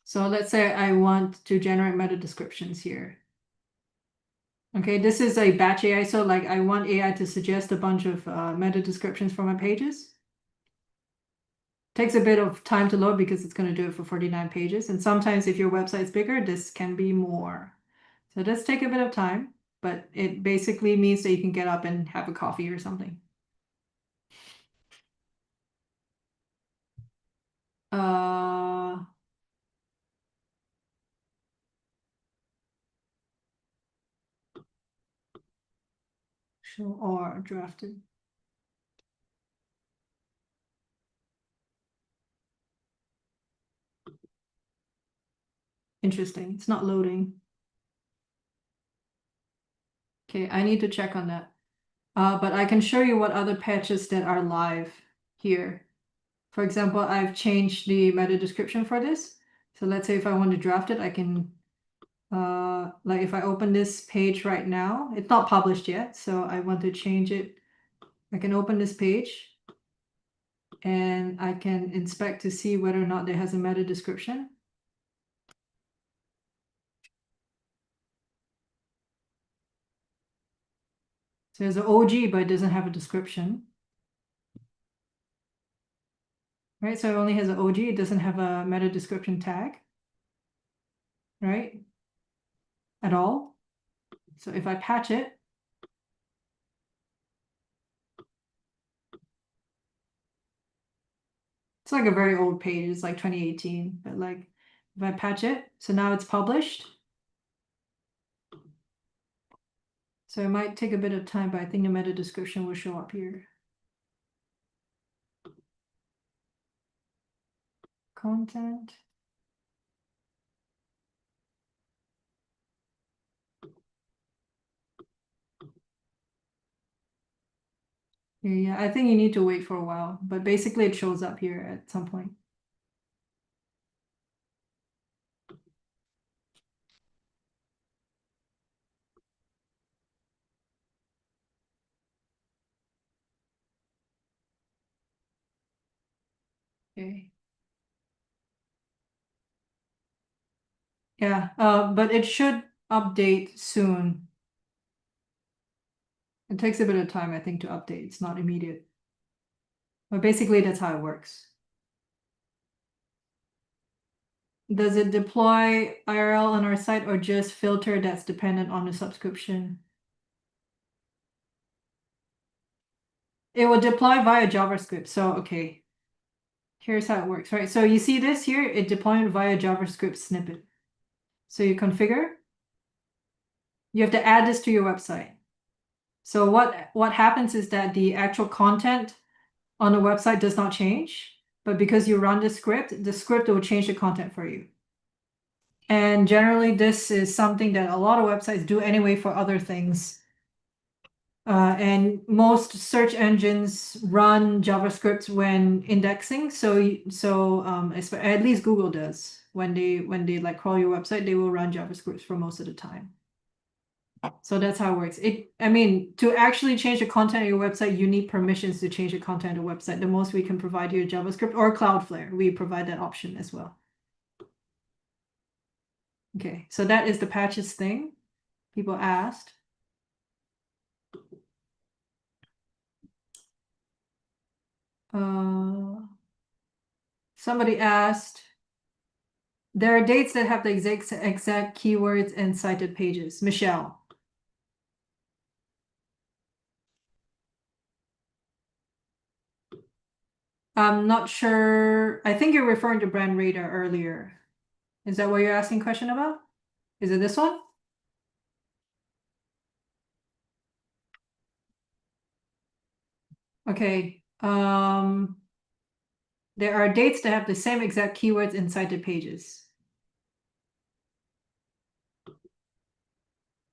So let's say I want to generate meta descriptions here. Okay, this is a batch AI, so like I want AI to suggest a bunch of meta descriptions for my pages. Takes a bit of time to load because it's going to do it for 49 pages. And sometimes if your website's bigger, this can be more. So it does take a bit of time, but it basically means that you can get up and have a coffee or something. Uh, show or drafted. Interesting. It's not loading. Okay, I need to check on that. But I can show you what other patches that are live here. For example, I've changed the meta description for this. So let's say if I want to draft it, I can, like if I open this page right now, it's not published yet. So I want to change it. I can open this page and I can inspect to see whether or not there has a meta description. So there's an OG, but it doesn't have a description. Right, so it only has an OG, it doesn't have a meta description tag, right? At all. So if I patch it, it's like a very old page, it's like 2018, but like if I patch it, so now it's published. So it might take a bit of time, but I think the meta description will show up here. Content. Yeah, I think you need to wait for a while, but basically it shows up here at some point. Okay. Yeah, but it should update soon. It takes a bit of time, I think, to update. It's not immediate. But basically that's how it works. Does it deploy IRL on our site or just filter that's dependent on the subscription? It will deploy via JavaScript. So, okay, here's how it works, right? So you see this here, it deployed via JavaScript snippet. So you configure, you have to add this to your website. So what happens is that the actual content on the website does not change, but because you run the script will change the content for you. And generally, this is something that a lot of websites do anyway for other things. And most search engines run JavaScript when indexing. So at least Google does. When they like crawl your website, they will run JavaScript for most of the time. So that's how it works. I mean, to actually change the content of your website, you need permissions to change the content of the website. The most we can provide you is JavaScript or Cloudflare. We provide that option as well. Okay, so that is the patches thing. People asked. Somebody asked, there are dates that have the exact keywords and cited pages. Michelle. I'm not sure. I think you're referring to Brand Radar earlier. Is that what you're asking a question about? Is it this one? Okay. There are dates that have the same exact keywords and cited pages.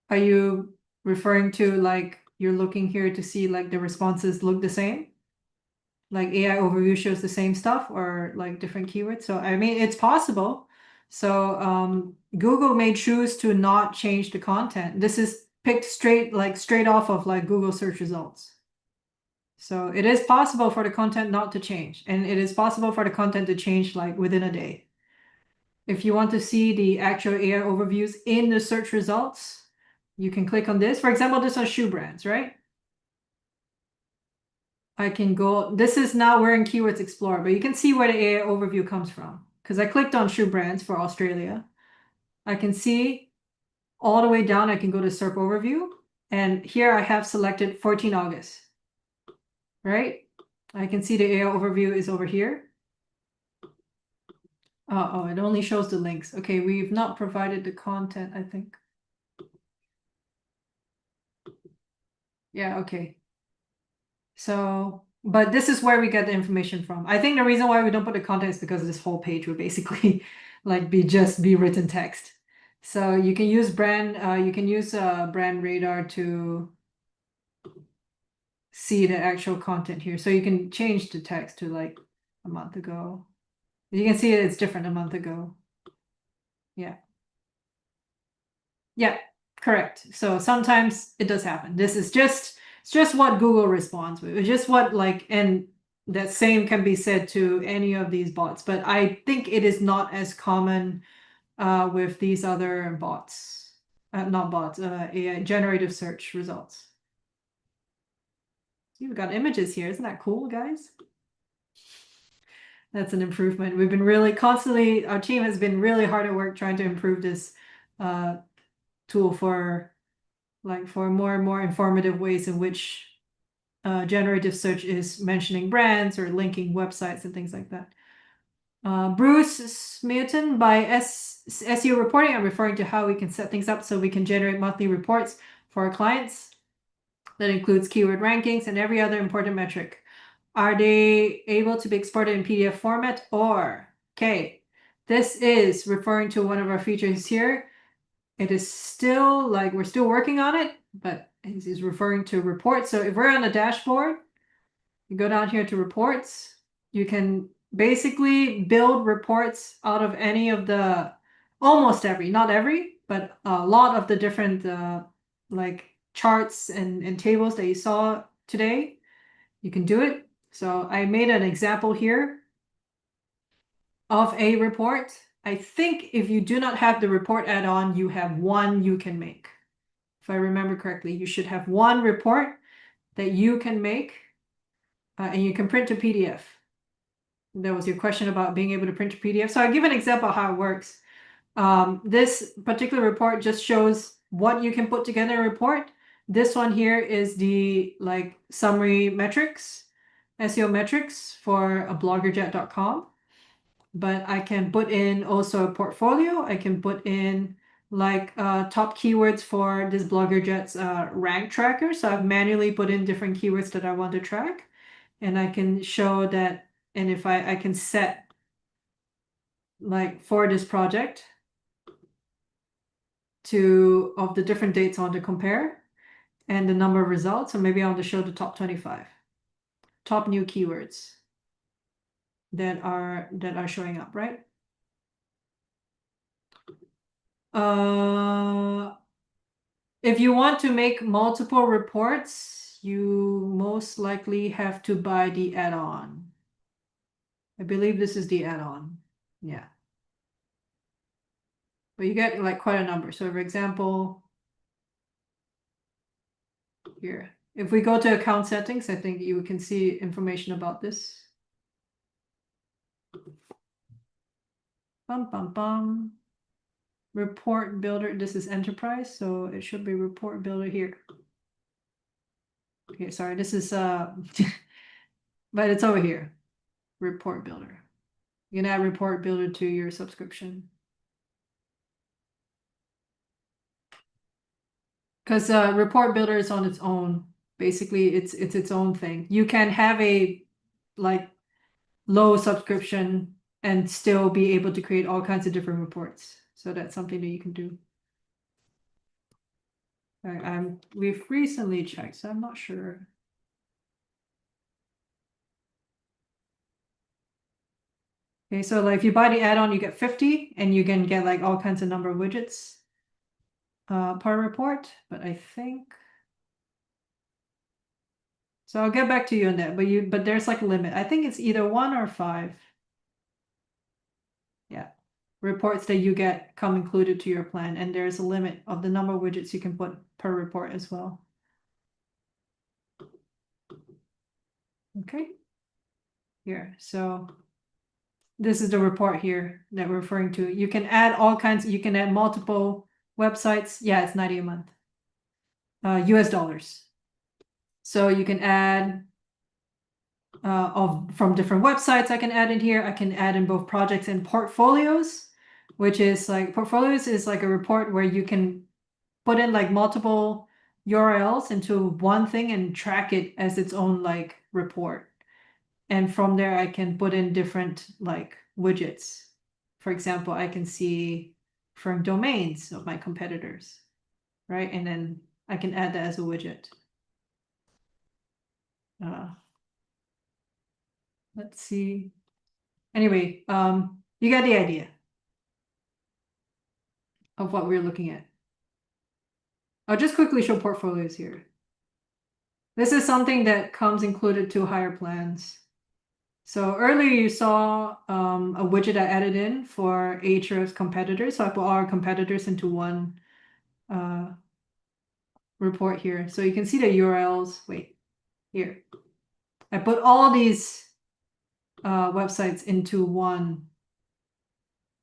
Are you referring to like you're looking here to see like the responses look the same? like AI overview shows the same stuff or like different keywords. So I mean, it's possible. So Google may choose to not change the content. This is picked straight off of like Google search results. So it is possible for the content not to change, and it is possible for the content to change like within a day. If you want to see the actual AI overviews in the search results, you can click on this. For example, this on shoe brands, right? I can go, this is now we're in Keywords Explorer, but you can see where the AI overview comes from. Because I clicked on shoe brands for Australia. I can see all the way down, I can go to SERP overview. And here I have selected 14 August, right? I can see the AI overview is over here. Oh, it only shows the links. Okay, we've not provided the content, I think. Yeah, okay. So, but this is where we get the information from. I think the reason why we don't put the content is because this whole page would basically like be written text. So you can use brand radar to see the actual content here. So you can change the text to like a month ago. You can see it's different a month ago. Yeah. Yeah, correct. So sometimes it does happen. This is just it's just what Google responds with. It's just what like and that same can be said to any of these bots, but I think it is not as common with these other bots. Not bots, AI generative search results. See, we've got images here. Isn't that cool, guys? That's an improvement. We've been really constantly, our team has been really hard at work trying to improve this tool for more and more informative ways in which generative search is mentioning brands or linking websites and things like that. Bruce Smeaton, by SEO reporting, I'm referring to how we can set things up so we can generate monthly reports for our clients. That includes keyword rankings and every other important metric. Are they able to be exported in PDF format or, okay, this is referring to one of our features here. It is still like we're still working on it, but he's referring to reports. So if we're on the dashboard, you go down here to reports, you can basically build reports out of any of the, almost every, not every, but a lot of the different like charts and tables that you saw today. You can do it. So I made an example here of a report. I think if you do not have the report add-on, you have one you can make. If I remember correctly, you should have one report that you can make and you can print to PDF. That was your question about being able to print to PDF. So I'll give an example of how it works. This particular report just shows what you can put together in a report. This one here is the like summary metrics, SEO metrics for a bloggerjet.com. But I can put in also a portfolio. I can put in like top keywords for this bloggerjet's rank tracker. So I've manually put in different keywords that I want to track. And I can show that, and if I can set like for this project to of the different dates I want to compare and the number of results. So maybe I want to show the top 25 top new keywords that are showing up, right? If you want to make multiple reports, you most likely have to buy the add-on. I believe this is the add-on. Yeah. But you get like quite a number. So for example, here, if we go to account settings, I think you can see information about this. Bum, bum, bum. Report builder, this is enterprise, so it should be report builder here. Okay, sorry, this is but it's over here. Report builder. You can add report builder to your subscription. Because report builder is on its own. Basically, it's its own thing. You can have a like low subscription and still be able to create all kinds of different reports. So that's something that you can do. We've recently checked, so I'm not sure. Okay, so like if you buy the add-on, you get 50 and you can get like all kinds of number of widgets per report, but I think so I'll get back to you on that, but there's like a limit. I think it's either 1 or 5. Yeah. Reports that you get come included to your plan, and there's a limit of the number of widgets you can put per report as well. Okay. Here, so this is the report here that we're referring to. You can add all kinds, you can add multiple websites. Yeah, it's 90 a month. US dollars. So you can add from different websites I can add in here. I can add in both projects and portfolios, which is like portfolios is like a report where you can put in like multiple URLs into one thing and track it as its own like report. And from there I can put in different like widgets. For example, I can see from domains of my competitors, right? And then I can add that as a widget. Let's see. Anyway, you got the idea of what we're looking at. I'll just quickly show portfolios here. This is something that comes included to higher plans. So earlier you saw a widget I added in for Ahrefs competitors. So I put all our competitors into one report here. So you can see the URLs. Wait, here. I put all these websites into one.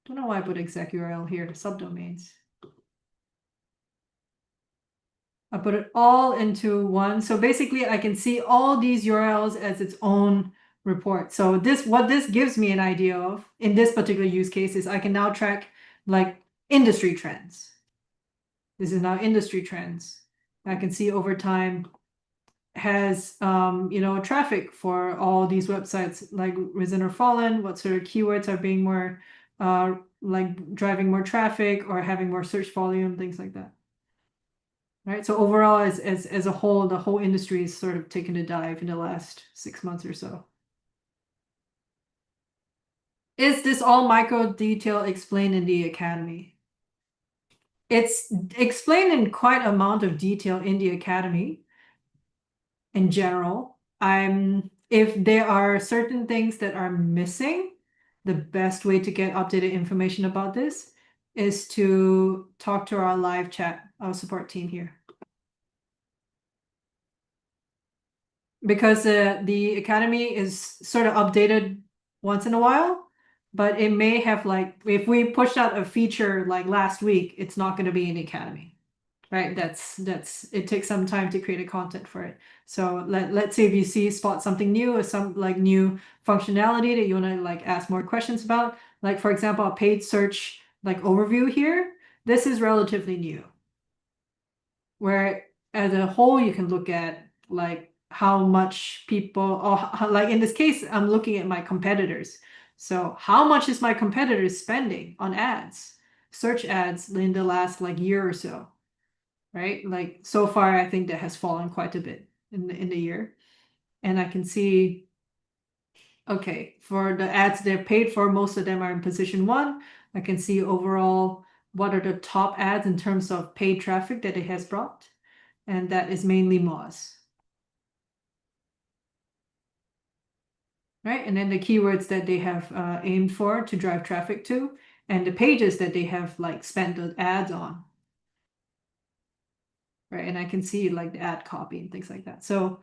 Don't know why I put exact URL here, subdomains. I put it all into one. So basically I can see all these URLs as its own report. So what this gives me an idea of in this particular use case is I can now track like industry trends. This is now industry trends. I can see over time has traffic for all these websites like risen or fallen, what sort of keywords are being more like driving more traffic or having more search volume, things like that. Right. So overall, as a whole, the whole industry has sort of taken a dive in the last 6 months or so. Is this all micro detail explained in the academy? It's explained in quite amount of detail in the academy in general. If there are certain things that are missing, the best way to get updated information about this is to talk to our live chat, our support team here. Because the academy is sort of updated once in a while, but it may have like if we pushed out a feature like last week, it's not going to be in the academy, right? That's it takes some time to create a content for it. So let's say if you spot something new or some like new functionality that you want to like ask more questions about, like for example, a paid search like overview here. This is relatively new, where as a whole you can look at like how much people, or like in this case, I'm looking at my competitors. So how much is my competitors spending on ads, search ads in the last like year or so, right? Like so far, I think that has fallen quite a bit in the year. And I can see, okay, for the ads they're paid for, most of them are in position 1. I can see overall what are the top ads in terms of paid traffic that it has brought. And that is mainly Moz. Right, and then the keywords that they have aimed for to drive traffic to, and the pages that they have like spent the ads on. Right, and I can see like the ad copy and things like that. So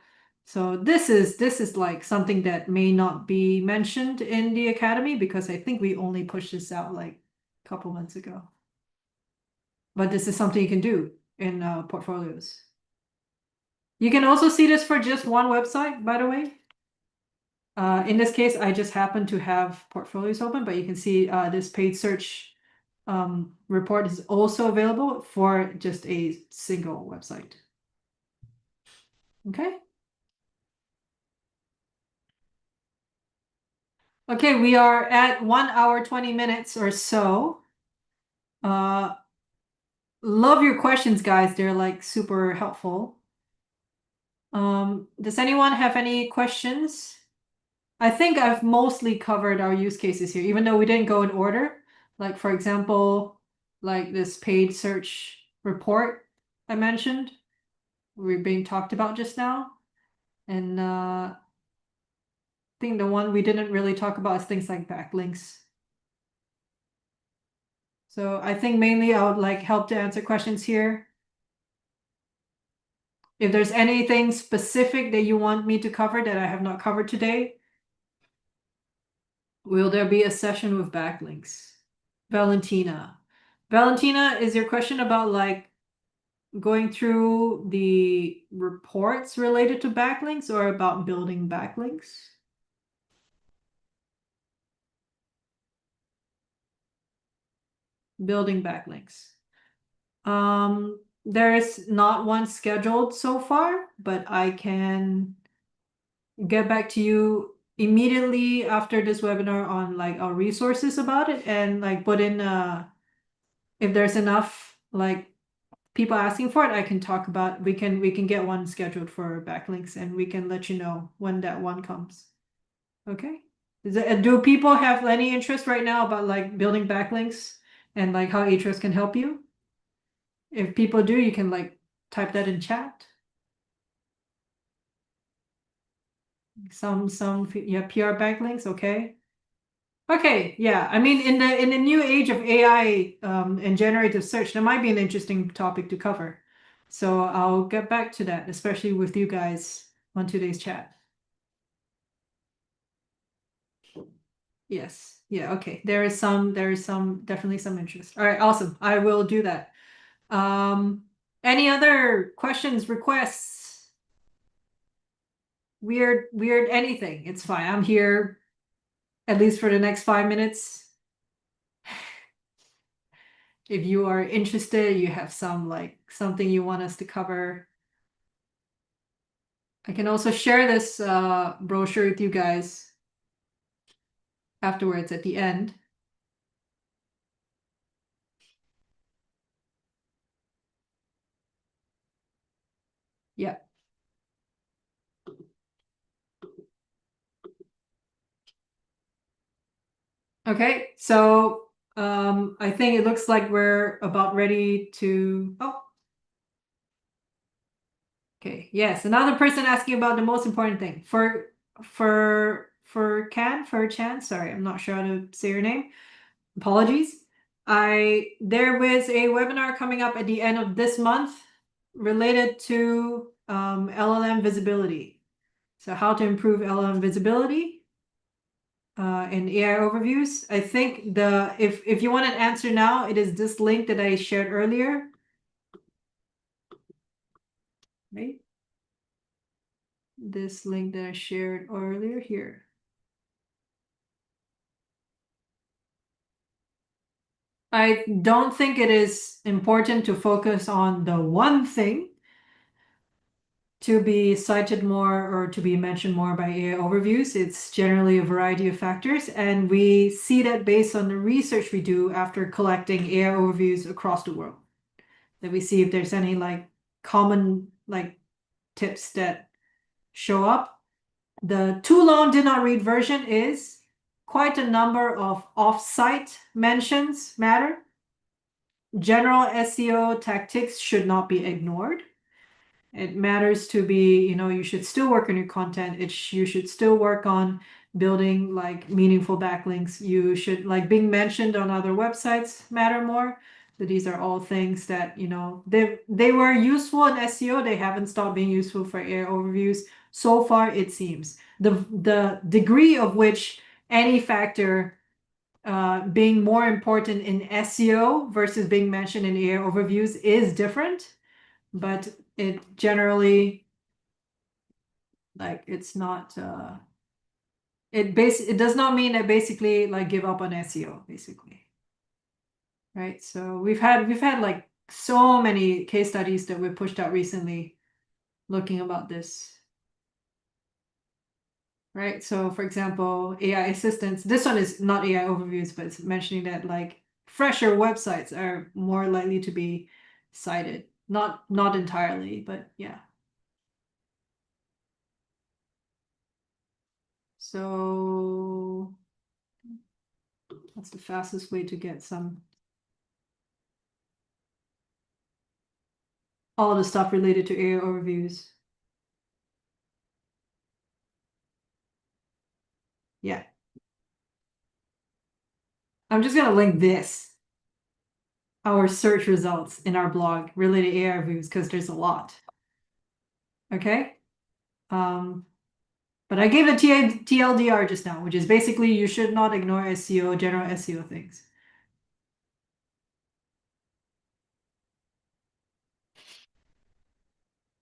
this is like something that may not be mentioned in the academy because I think we only pushed this out like a couple months ago. But this is something you can do in portfolios. You can also see this for just one website, by the way. In this case, I just happen to have portfolios open, but you can see this paid search report is also available for just a single website. Okay. Okay, we are at 1 hour, 20 minutes or so. Love your questions, guys. They're like super helpful. Does anyone have any questions? I think I've mostly covered our use cases here, even though we didn't go in order. Like for example, like this paid search report I mentioned, we're being talked about just now. And I think the one we didn't really talk about is things like backlinks. So I think mainly I would like help to answer questions here. If there's anything specific that you want me to cover that I have not covered today, will there be a session with backlinks? Valentina. Valentina, is your question about like going through the reports related to backlinks or about building backlinks? Building backlinks. There is not one scheduled so far, but I can get back to you immediately after this webinar on like our resources about it and like put in if there's enough like people asking for it, I can talk about we can get one scheduled for backlinks and we can let you know when that one comes. Okay. Do people have any interest right now about like building backlinks and like how Ahrefs can help you? If people do, you can like type that in chat. Some yeah, PR backlinks, okay. Okay, yeah. I mean, in the new age of AI and generative search, that might be an interesting topic to cover. So I'll get back to that, especially with you guys on today's chat. Yes. Yeah, okay. There is some definitely some interest. All right, awesome. I will do that. Any other questions, requests? Weird anything. It's fine. I'm here at least for the next 5 minutes. If you are interested, you have some like something you want us to cover. I can also share this brochure with you guys afterwards at the end. Yeah. Okay, so I think it looks like we're about ready to. Oh, okay. Yes, another person asking about the most important thing for Chan. Sorry, I'm not sure how to say your name. Apologies. There was a webinar coming up at the end of this month related to LLM visibility. So how to improve LLM visibility in AI overviews. I think if you want an answer now, it is this link that I shared earlier. Right? This link that I shared earlier here. I don't think it is important to focus on the one thing to be cited more or to be mentioned more by AI overviews. It's generally a variety of factors, and we see that based on the research we do after collecting AI overviews across the world. That we see if there's any like common like tips that show up. The too long did not read version is quite a number of off-site mentions matter. General SEO tactics should not be ignored. It matters to be, you should still work on your content. You should still work on building like meaningful backlinks. You should like being mentioned on other websites matter more. So these are all things that, they were useful in SEO. They haven't stopped being useful for AI overviews. So far, it seems. The degree of which any factor being more important in SEO versus being mentioned in AI overviews is different, but it generally like it's not it does not mean that basically like give up on SEO basically. Right? So we've had like so many case studies that we pushed out recently looking about this. Right? So for example, AI assistants, this one is not AI overviews, but it's mentioning that like fresher websites are more likely to be cited. Not entirely, but yeah. So that's the fastest way to get all the stuff related to AI overviews. Yeah. I'm just gonna link this, our search results in our blog related AI reviews, because there's a lot. Okay. But I gave the TLDR just now, which is basically you should not ignore SEO, general SEO things.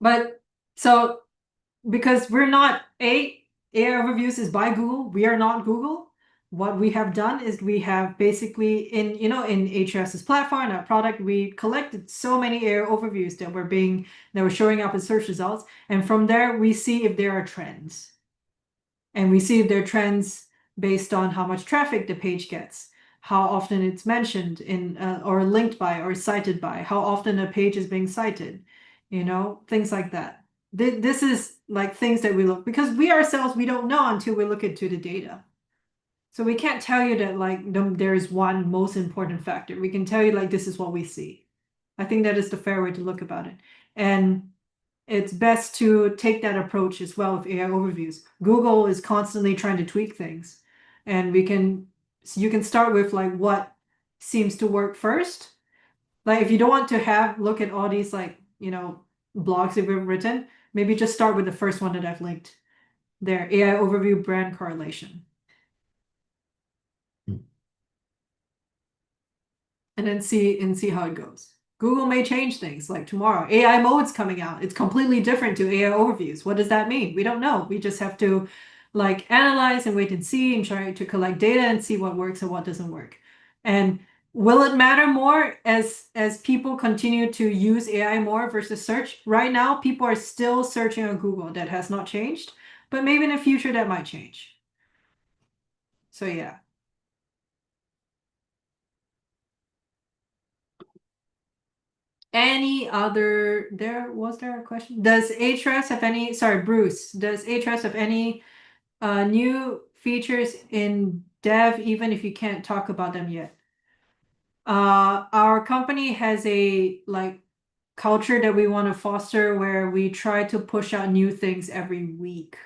But so because we're not AI overviews is by Google, we are not Google. What we have done is we have basically in Ahrefs' platform, our product, we collected so many AI overviews that were showing up in search results, and from there we see if there are trends. And we see if there are trends based on how much traffic the page gets, how often it's mentioned in or linked by or cited by, how often a page is being cited, things like that. This is like things that we look, because we ourselves, we don't know until we look into the data. So we can't tell you that like there is one most important factor. We can tell you like this is what we see. I think that is the fair way to look about it. And it's best to take that approach as well with AI overviews. Google is constantly trying to tweak things, and you can start with like what seems to work first. Like if you don't want to look at all these like, blogs that we've written, maybe just start with the first one that I've linked there, AI overview brand correlation. And then see how it goes. Google may change things like tomorrow. AI mode's coming out. It's completely different to AI overviews. What does that mean? We don't know. We just have to like analyze and wait and see and try to collect data and see what works and what doesn't work. And will it matter more as people continue to use AI more versus search? Right now, people are still searching on Google. That has not changed, but maybe in the future that might change. So yeah. Any other, was there a question? Does Ahrefs have any, sorry, Bruce, does Ahrefs have any new features in dev, even if you can't talk about them yet? Our company has a like culture that we want to foster where we try to push out new things every week.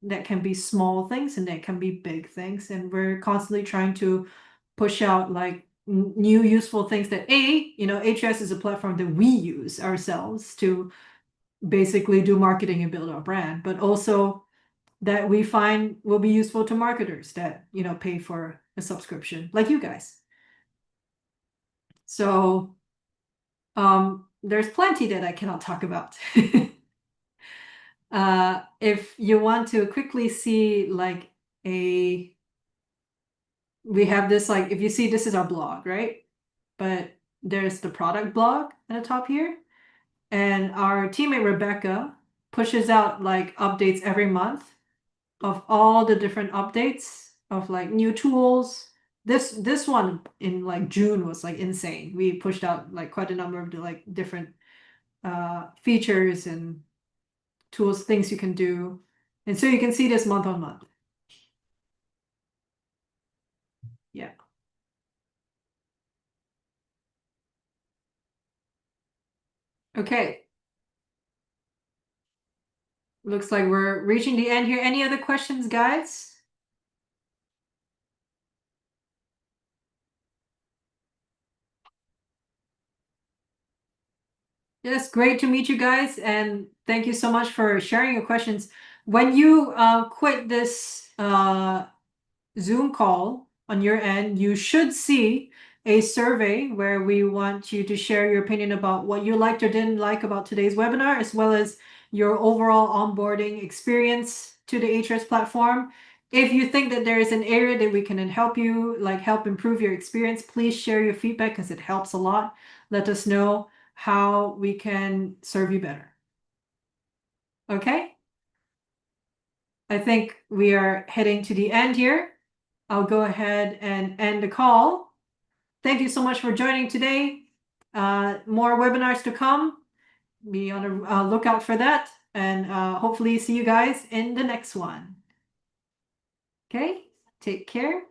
That can be small things and that can be big things. And we're constantly trying to push out like new useful things that Ahrefs is a platform that we use ourselves to basically do marketing and build our brand, but also that we find will be useful to marketers that, pay for a subscription like you guys. So there's plenty that I cannot talk about. If you want to quickly see like we have this like, if you see, this is our blog, right? But there's the product blog at the top here. And our teammate Rebecca pushes out like updates every month of all the different updates of like new tools. This one in like June was like insane. We pushed out like quite a number of the like different features and tools, things you can do. And so you can see this month on month. Yeah. Okay. Looks like we're reaching the end here. Any other questions, guys? Yes, great to meet you guys, and thank you so much for sharing your questions. When you quit this Zoom call on your end, you should see a survey where we want you to share your opinion about what you liked or didn't like about today's webinar, as well as your overall onboarding experience to the Ahrefs platform. If you think that there is an area that we can help you, like help improve your experience, please share your feedback because it helps a lot. Let us know how we can serve you better. Okay? I think we are heading to the end here. I'll go ahead and end the call. Thank you so much for joining today. More webinars to come. Be on a lookout for that, and hopefully see you guys in the next one. Okay, take care.